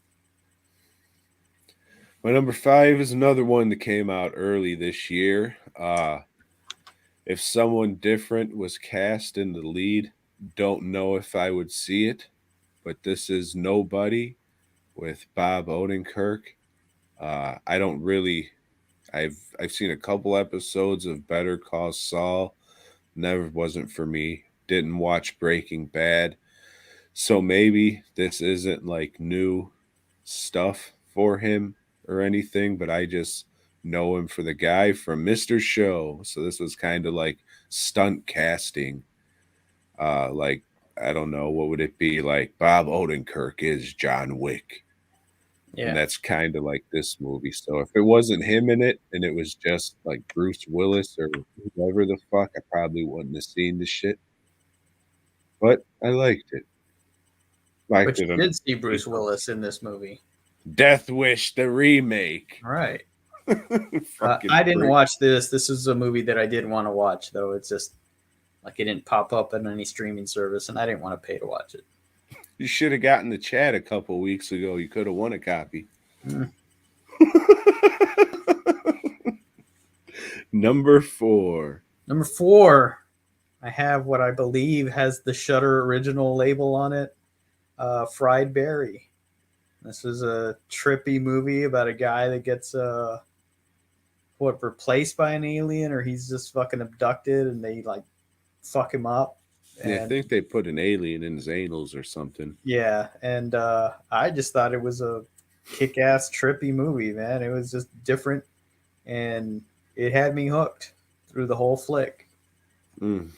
My number 5 is another one that came out early this year. If someone different was cast in the lead, don't know if I would see it, but this is Nobody with Bob Odenkirk. I don't really. I've seen a couple episodes of Better Call Saul. Never wasn't for me. Didn't watch Breaking Bad, so maybe this isn't like new stuff for him or anything. But I just know him for the guy from Mr. Show. So this was kind of like stunt casting. Like I don't know what would it be like. Bob Odenkirk is John Wick. And Yeah. that's kind of like this movie. So if it wasn't him in it and it was just like Bruce Willis or whoever the fuck, I probably wouldn't have seen the shit. But I liked it. Liked But you it enough. did see Bruce Willis in this movie. Death Wish, the remake. All right. Fucking I didn't prick. watch this. This is a movie that I did want to watch, though. It's just like it didn't pop up on any streaming service, and I didn't want to pay to watch it. You should have gotten the chat a couple weeks ago. You could have won a copy. Mm. Number 4. Number 4, I have what I believe has the Shudder original label on it, Fried Berry. This is a trippy movie about a guy that gets replaced by an alien, or he's just fucking abducted and they like fuck him up. And, Yeah, I think they put an alien in his anals or something. yeah, and I just thought it was a kick-ass trippy movie, man. It was just different, and it had me hooked through the whole flick. Mm.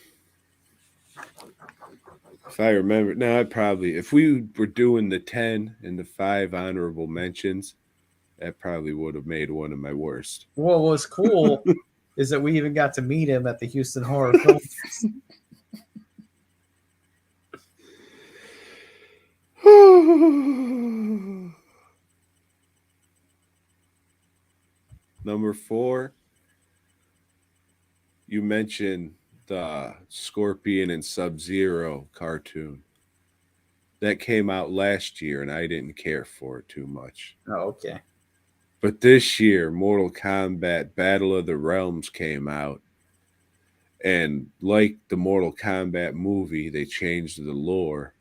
If I remember, now I'd probably, if we were doing the 10 and the 5 honorable mentions, that probably would have made one of my worst. What was cool is that we even got to meet him at the Houston Horror Film Fest. Number 4, you mentioned the Scorpion and Sub-Zero cartoon. That came out last year, and I didn't care for it too much. Oh, okay. But this year, Mortal Kombat Battle of the Realms came out. And like the Mortal Kombat movie, they changed the lore.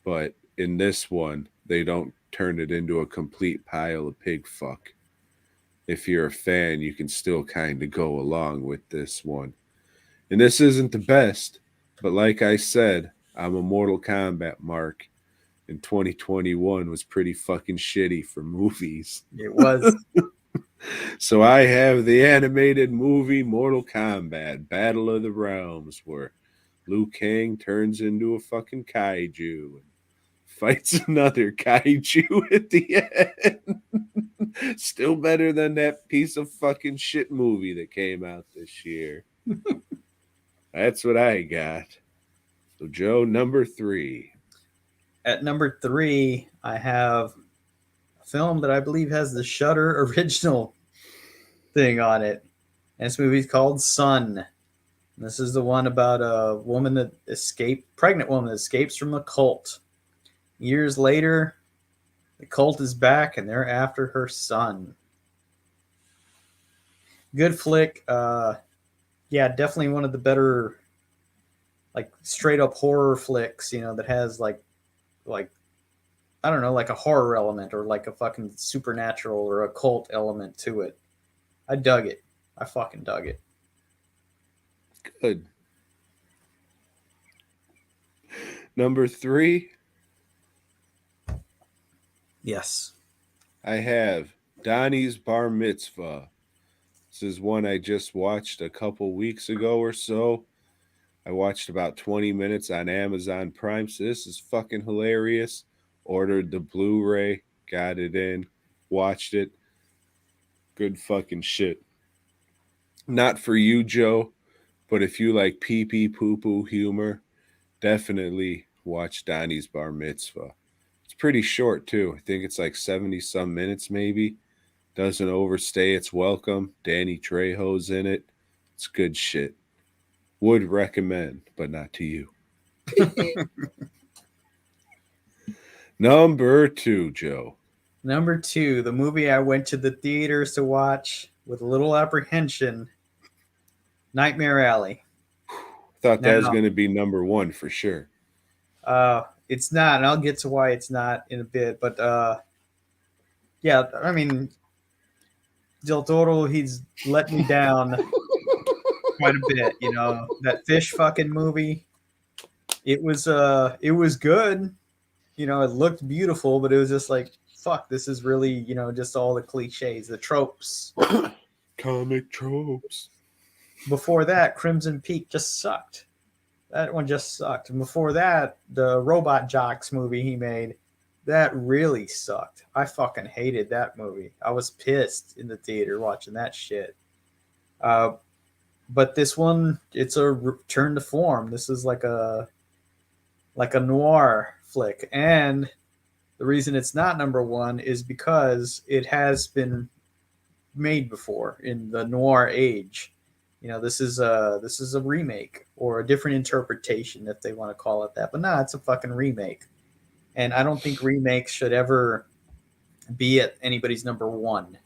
But in this one, they don't turn it into a complete pile of pig fuck. If you're a fan, you can still kind of go along with this one. And this isn't the best, but like I said, I'm a Mortal Kombat mark, and 2021 was pretty fucking shitty for movies. It was. So I have the animated movie Mortal Kombat Battle of the Realms, where Liu Kang turns into a fucking kaiju and fights another kaiju at the end. Still better than that piece of fucking shit movie that came out this year. That's what I got. So, Joe, number 3. At number 3, I have a film that I believe has the Shudder original thing on it. And this movie's called Sun. This is the one about a woman that pregnant woman that escapes from a cult. Years later, the cult is back and they're after her son. Good flick. Yeah, definitely one of the better, like, straight up horror flicks, that has like I don't know, like a horror element or like a fucking supernatural or occult element to it. I dug it. I fucking dug it. Good. Number 3, Yes. I have Donnie's Bar Mitzvah. This is one I just watched a couple weeks ago or so. I watched about 20 minutes on Amazon Prime, so this is fucking hilarious. Ordered the Blu-ray, got it in, watched it. Good fucking shit. Not for you, Joe, but if you like pee-pee poo-poo humor, definitely watch Donnie's Bar Mitzvah. It's pretty short, too. I think it's like 70-some minutes, maybe. Doesn't overstay its welcome. Danny Trejo's in it. It's good shit. Would recommend, but not to you. Number 2, Joe. Number 2, the movie I went to the theaters to watch with a little apprehension, Nightmare Alley. Thought that was going to be number 1 for sure. It's not, and I'll get to why it's not in a bit. But yeah, I mean, Del Toro, he's let me down quite a bit. That fish fucking movie. It was good. It looked beautiful, but it was just like, fuck, this is really, just all the cliches, the tropes. Comic tropes. Before that, Crimson Peak just sucked. That one just sucked. And before that, the Robot Jocks movie he made, that really sucked. I fucking hated that movie. I was pissed in the theater watching that shit. But this one, it's a return to form. This is like a noir flick. And the reason it's not number 1 is because it has been made before in the noir age. This is a remake or a different interpretation, if they want to call it that. But nah, it's a fucking remake. And I don't think remakes should ever be at anybody's number 1.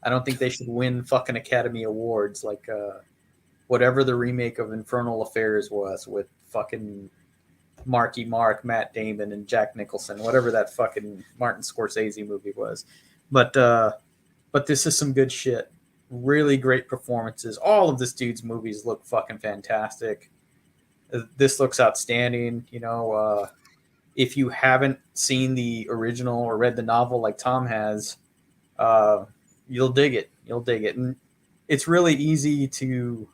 I don't think they should win fucking Academy Awards like whatever the remake of Infernal Affairs was with fucking Marky Mark, Matt Damon, and Jack Nicholson, whatever that fucking Martin Scorsese movie was. But this is some good shit. Really great performances. All of this dude's movies look fucking fantastic. This looks outstanding. if you haven't seen the original or read the novel like Tom has, uh, you'll dig it. You'll dig it, and it's really easy to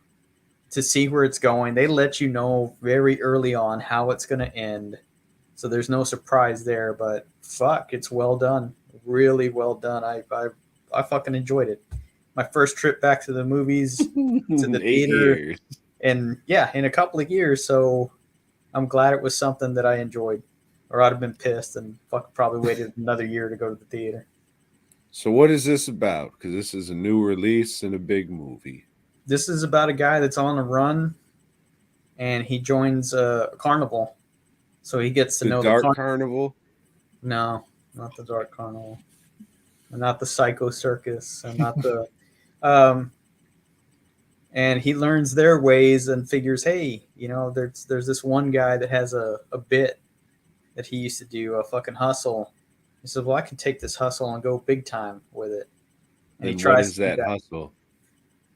see where it's going. They let you know very early on how it's going to end, so there's no surprise there. But fuck, it's well done, really well done. I fucking enjoyed it. My first trip back to the movies, to the 8 years. theater, and yeah, in a couple of years. So I'm glad it was something that I enjoyed, or I'd have been pissed and fucking probably waited another year to go to the theater. So what is this about? Because this is a new release and a big movie. This is about a guy that's on a run, and he joins a carnival, so he gets to The know Dark Carnival? No, not the Dark Carnival, and not the Psycho Circus, and not the. Um, and he learns their ways and figures, hey, there's this one guy that has a bit that he used to do, a fucking hustle. He says, well, I can take this hustle and go big time with it. And he And what tries is to do that hustle?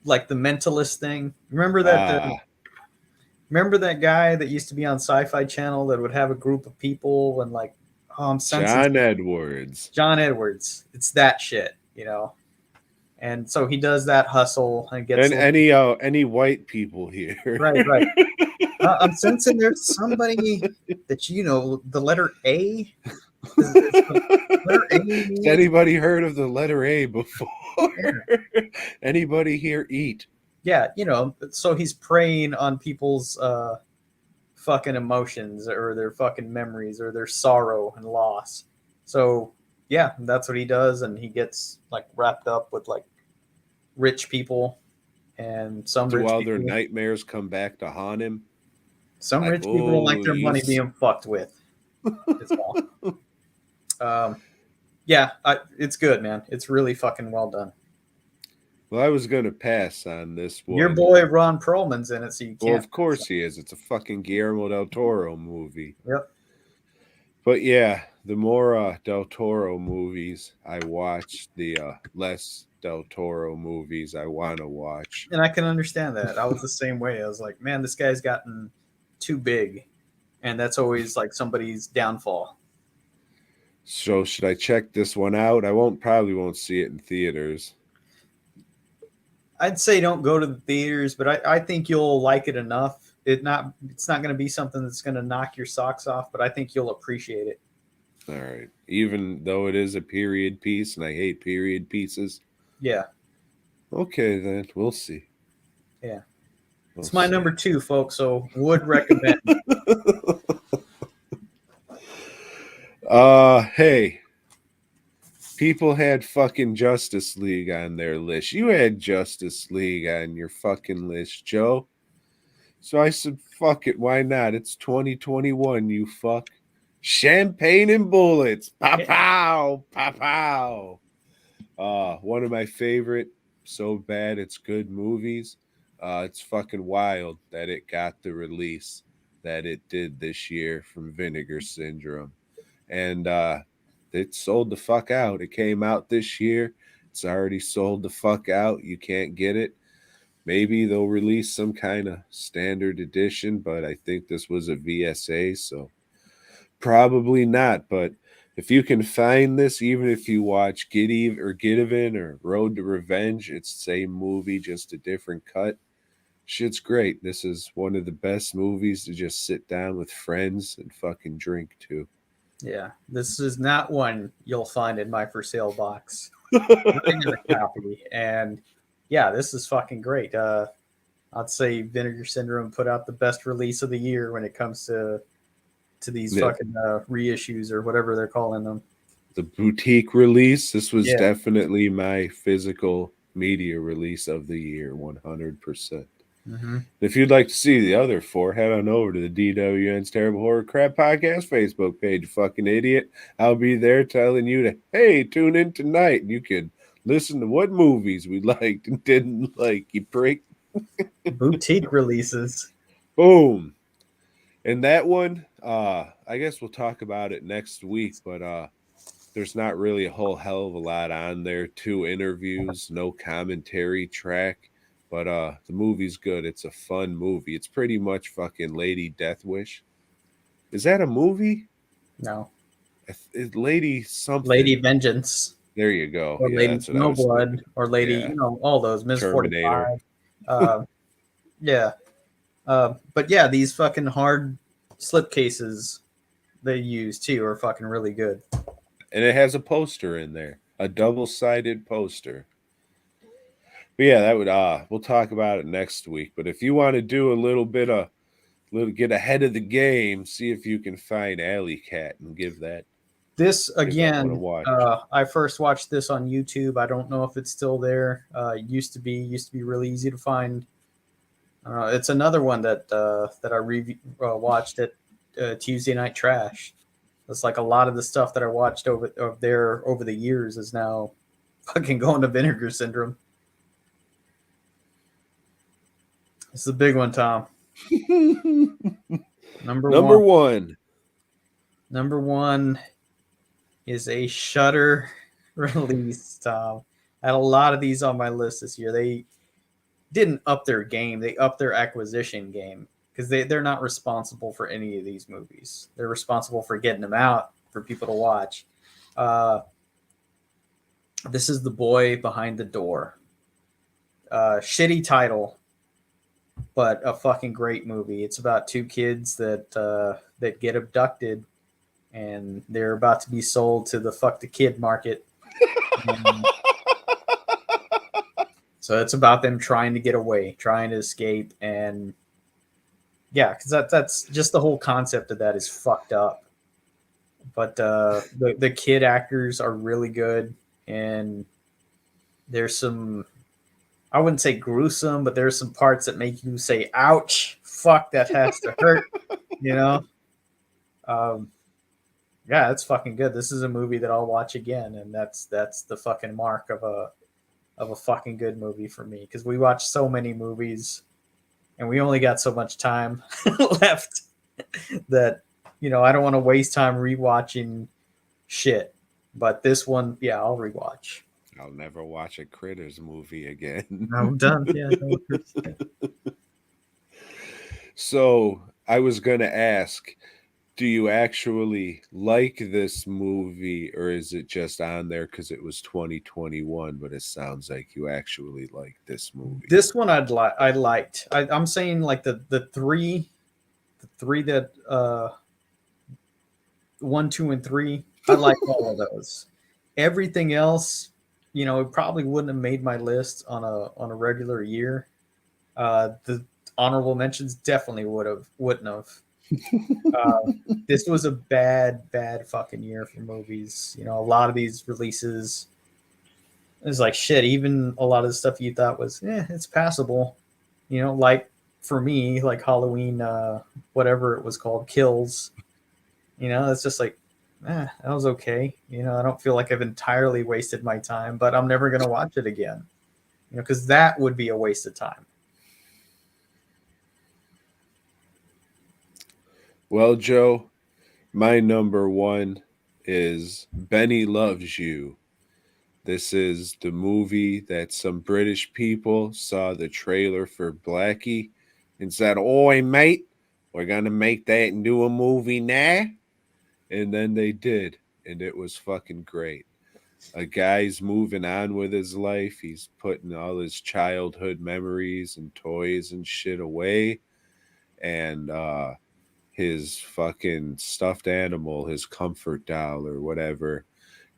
like the mentalist thing. Remember that? Remember that guy that used to be on Sci-Fi Channel that would have a group of people and like, oh, I'm sensing John Edwards. John Edwards. It's that shit. And so he does that hustle and gets And any white people here. right. I'm sensing there's somebody that the letter A. Letter A. Has anybody heard of the letter A before? Yeah. Anybody here eat? Yeah, so he's preying on people's fucking emotions or their fucking memories or their sorrow and loss. So yeah, that's what he does, and he gets like wrapped up with like rich people and some Do rich all people. their nightmares come back to haunt him? Some Like, rich people don't like their money you being fucked with. It's all. Yeah, it's good, man. It's really fucking well done. Well, I was going to pass on this one. Your boy Ron Perlman's in it, so you can't. Well, of course he is. It's a fucking Guillermo del Toro movie. Yep. But yeah, the more del Toro movies I watch, the less del Toro movies I want to watch. And I can understand that. I was the same way. I was like, man, this guy's gotten too big, and that's always like somebody's downfall. So should I check this one out? I probably won't see it in theaters. I'd say don't go to the theaters, but I think you'll like it enough. It's not going to be something that's going to knock your socks off, but I think you'll appreciate it. All right. Even though it is a period piece and I hate period pieces. Yeah. Okay, then. We'll see. Yeah. It's my number 2, folks, so would recommend. Hey. People had fucking Justice League on their list. You had Justice League on your fucking list, Joe. So I said, fuck it, why not? It's 2021, you fuck. Champagne and bullets. Pow, pow, pow, pow. One of my favorite, so bad it's good movies. It's fucking wild that it got the release that it did this year from Vinegar Syndrome. And it sold the fuck out. It came out this year. It's already sold the fuck out. You can't get it. Maybe they'll release some kind of standard edition, but I think this was a VSA, so probably not. But if you can find this, even if you watch Get Even or Road to Revenge, it's the same movie, just a different cut. Shit's great. This is one of the best movies to just sit down with friends and fucking drink to. Yeah, this is not one you'll find in my for sale box. Nothing in the copy. And yeah, this is fucking great. I'd say Vinegar Syndrome put out the best release of the year when it comes to these fucking reissues or whatever they're calling them. The boutique release. This was definitely my physical media release of the year, 100%. Mm-hmm. If you'd like to see the other 4, head on over to the DWN's Terrible Horror Crap Podcast Facebook page, you fucking idiot. I'll be there telling you to, hey, tune in tonight. And you can listen to what movies we liked and didn't like, you prick. Boutique releases. Boom. And that one, I guess we'll talk about it next week, but there's not really a whole hell of a lot on there. 2 interviews, no commentary track. But the movie's good. It's a fun movie. It's pretty much fucking Lady Death Wish. Is that a movie? No. Lady something. Lady Vengeance. There you go. Or Yeah, Lady that's what I was Snowblood. thinking. Or Lady, Yeah. all those. Ms. Terminator. 45. Yeah. But yeah, these fucking hard slipcases they use too are fucking really good. And it has a poster in there. A double-sided poster. But yeah, that would we'll talk about it next week. But if you want to do a little bit of get ahead of the game, see if you can find Alley Cat and give that This one a again, watch. I first watched this on YouTube. I don't know if it's still there. It used to be really easy to find. It's another one that I watched at Tuesday Night Trash. It's like a lot of the stuff that I watched over the years is now fucking going to Vinegar Syndrome. It's the big one, Tom. Number one. Number one is a Shudder release, Tom. I had a lot of these on my list this year. They didn't up their game; they upped their acquisition game because they're not responsible for any of these movies. They're responsible for getting them out for people to watch. This is The Boy Behind the Door. Shitty title, but a fucking great movie. It's about two kids that get abducted, and they're about to be sold to the fuck the kid market. So it's about them trying to get away, trying to escape, and yeah, because that's just the whole concept of that is fucked up. But the kid actors are really good, and there's some, I wouldn't say gruesome, but there's some parts that make you say, "Ouch, fuck, that has to hurt," you know. Yeah, it's fucking good. This is a movie that I'll watch again, and that's the fucking mark of a fucking good movie for me, because we watch so many movies and we only got so much time left that I don't want to waste time rewatching shit. But this one, yeah, I'll rewatch. I'll never watch a Critters movie again. I'm done. Yeah. So I was gonna ask, do you actually like this movie, or is it just on there because it was 2021? But it sounds like you actually like this movie. This one I liked. I'm saying like the three that 1, 2, and 3. I like all of those. Everything else, it probably wouldn't have made my list on a regular year. The honorable mentions definitely wouldn't have. This was a bad fucking year for movies. A lot of these releases, it's like shit. Even a lot of the stuff you thought was, it's passable. Like for me, like Halloween, whatever it was called, Kills. It's just like, that was okay. I don't feel like I've entirely wasted my time, but I'm never gonna watch it again. Because that would be a waste of time. Well, Joe, my number one is Benny Loves You. This is the movie that some British people saw the trailer for Blackie and said, "Oi, mate, we're going to make that into a movie now." And then they did, and it was fucking great. A guy's moving on with his life. He's putting all his childhood memories and toys and shit away. And his fucking stuffed animal, his comfort doll or whatever,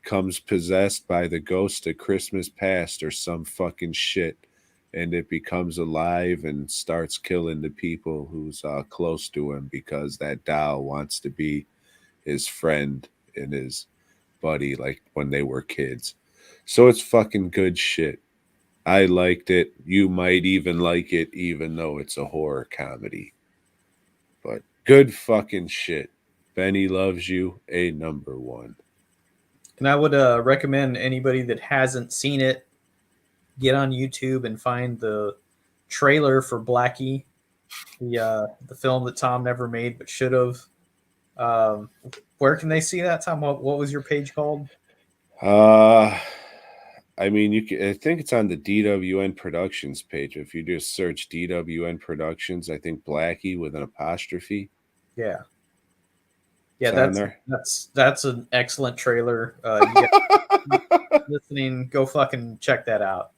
comes possessed by the ghost of Christmas past or some fucking shit, and it becomes alive and starts killing the people who's close to him because that doll wants to be his friend and his buddy like when they were kids. So it's fucking good shit. I liked it. You might even like it, even though it's a horror comedy. But good fucking shit. Benny Loves You, a number one. And I would recommend anybody that hasn't seen it, get on YouTube and find the trailer for Blackie, the film that Tom never made but should have. Where can they see that, Tom? What was your page called? I mean, I think it's on the DWN Productions page. If you just search DWN Productions, I think Blackie with an apostrophe. Yeah. Yeah, It's on there. that's an excellent trailer. You guys listening, go fucking check that out.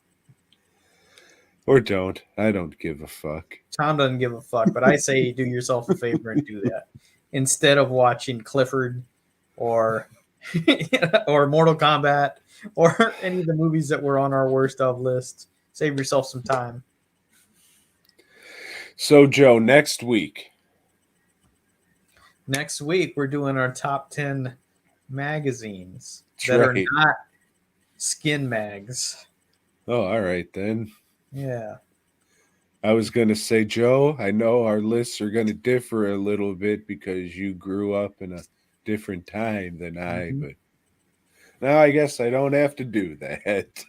Or don't. I don't give a fuck. Tom doesn't give a fuck, but I say do yourself a favor and do that instead of watching Clifford or or Mortal Kombat or any of the movies that were on our worst of list. Save yourself some time. So, Joe, next week. Next week we're doing our top 10 magazines That's that are right. not skin mags. Oh, all right then. Yeah. I was going to say, Joe, I know our lists are going to differ a little bit because you grew up in a different time than I, Mhm. but now I guess I don't have to do that.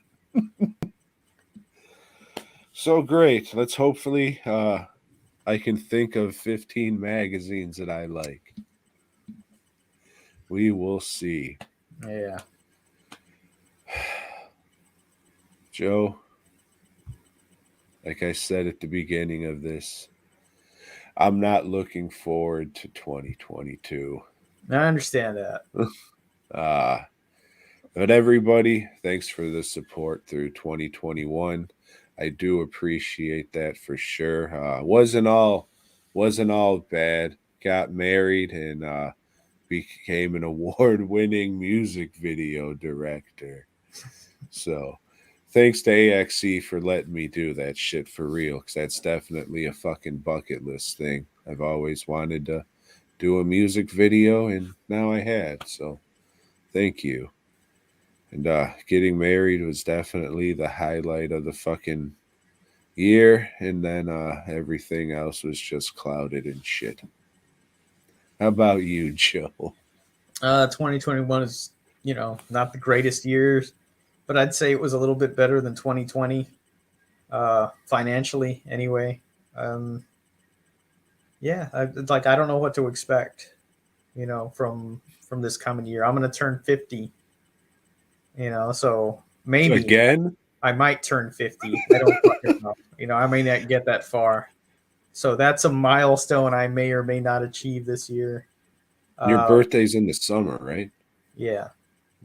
So great. Let's hopefully I can think of 15 magazines that I like. We will see. Yeah. Joe, like I said at the beginning of this, I'm not looking forward to 2022. I understand that. But everybody, thanks for the support through 2021. I do appreciate that for sure. Wasn't all bad. Got married and became an award-winning music video director. So, thanks to AXE for letting me do that shit for real, because that's definitely a fucking bucket list thing. I've always wanted to do a music video, and now I had. So, thank you. And getting married was definitely the highlight of the fucking year, and then everything else was just clouded and shit. How about you, Joe? 2021 is, not the greatest years, but I'd say it was a little bit better than 2020, financially anyway. Yeah, I don't know what to expect, from this coming year. I'm going to turn 50, so maybe Again? I might turn 50. I don't fucking know. I may not get that far. So that's a milestone I may or may not achieve this year. Your Uh, birthday's in the summer, right? yeah,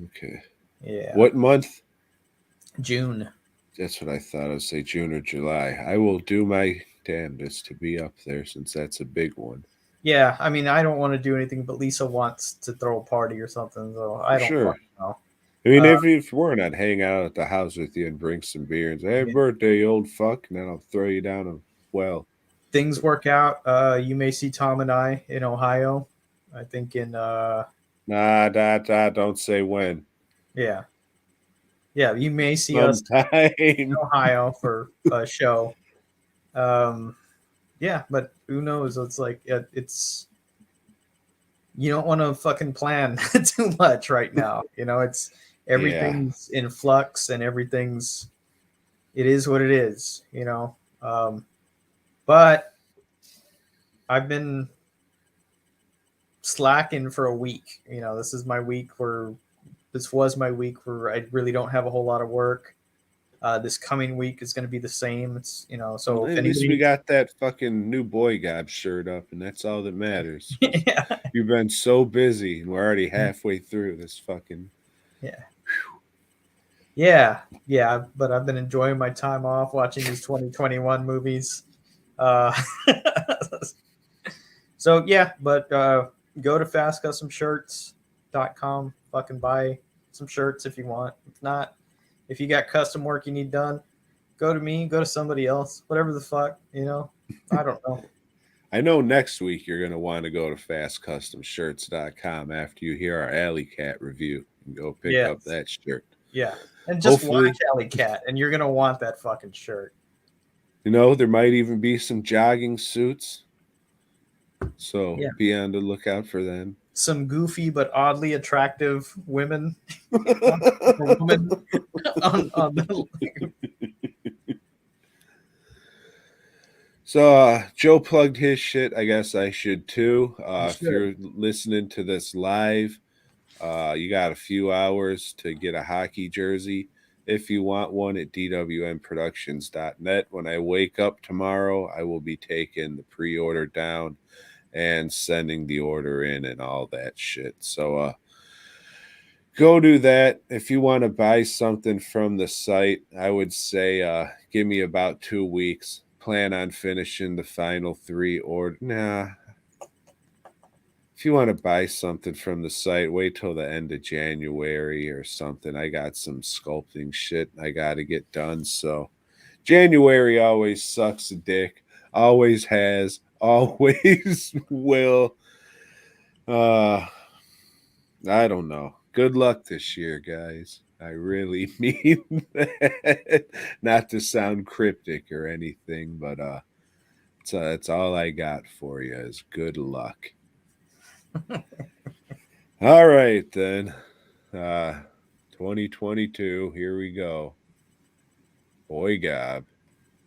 Okay. yeah, What month? June. That's what I thought. I'd say June or July. I will do my damnedest to be up there since that's a big one. Yeah, I mean, I don't want to do anything, but Lisa wants to throw a party or something, so I don't Sure. fucking know. I mean, Uh, if you weren't, I'd hang out at the house with you and bring some beer and say, "Hey, yeah, birthday, you old fuck," and then I'll throw you down a well. things work out. You may see Tom and I in Ohio. I think in Nah, don't say when. yeah, yeah. You may see us Sometime. in Ohio for a show. Yeah, but who knows? It's like it's you don't want to fucking plan too much right now. It's Yeah. everything's in flux and it is what it is. But I've been slacking for a week. This was my week where I really don't have a whole lot of work. This coming week is going to be the same. So Well, if at least we anybody, got that fucking new BOYGOB shirt up, and that's all that matters. 'Cause yeah, you've been so busy, and we're already halfway through this fucking. yeah, yeah. But I've been enjoying my time off watching these 2021 movies. Uh, so yeah, but go to fastcustomshirts.com. Fucking buy some shirts if you want. If not, if you got custom work you need done, go to me, go to somebody else, whatever the fuck. I don't know. I know next week you're going to want to go to fastcustomshirts.com after you hear our Alley Cat review and go pick up Yes. that shirt. Yeah. And just Hopefully, watch Alley Cat, and you're gonna want that fucking shirt. there might even be some jogging suits. So Yeah. be on the lookout for them. Some goofy but oddly attractive women or woman on the So Joe plugged his shit. I guess I should too. If Sure. you're listening to this live, you got a few hours to get a hockey jersey. If you want one at dwnproductions.net. When I wake up tomorrow, I will be taking the pre-order down and sending the order in and all that shit. So go do that. If you want to buy something from the site, I would say give me about 2 weeks. Plan on finishing the final 3 order. Nah. If you want to buy something from the site, wait till the end of January or something. I got some sculpting shit I got to get done. So January always sucks a dick. Always has. Always will. I don't know. Good luck this year, guys. I really mean that. Not to sound cryptic or anything, but it's all I got for you is good luck. All right, then. 2022, here we go. Boy Gob.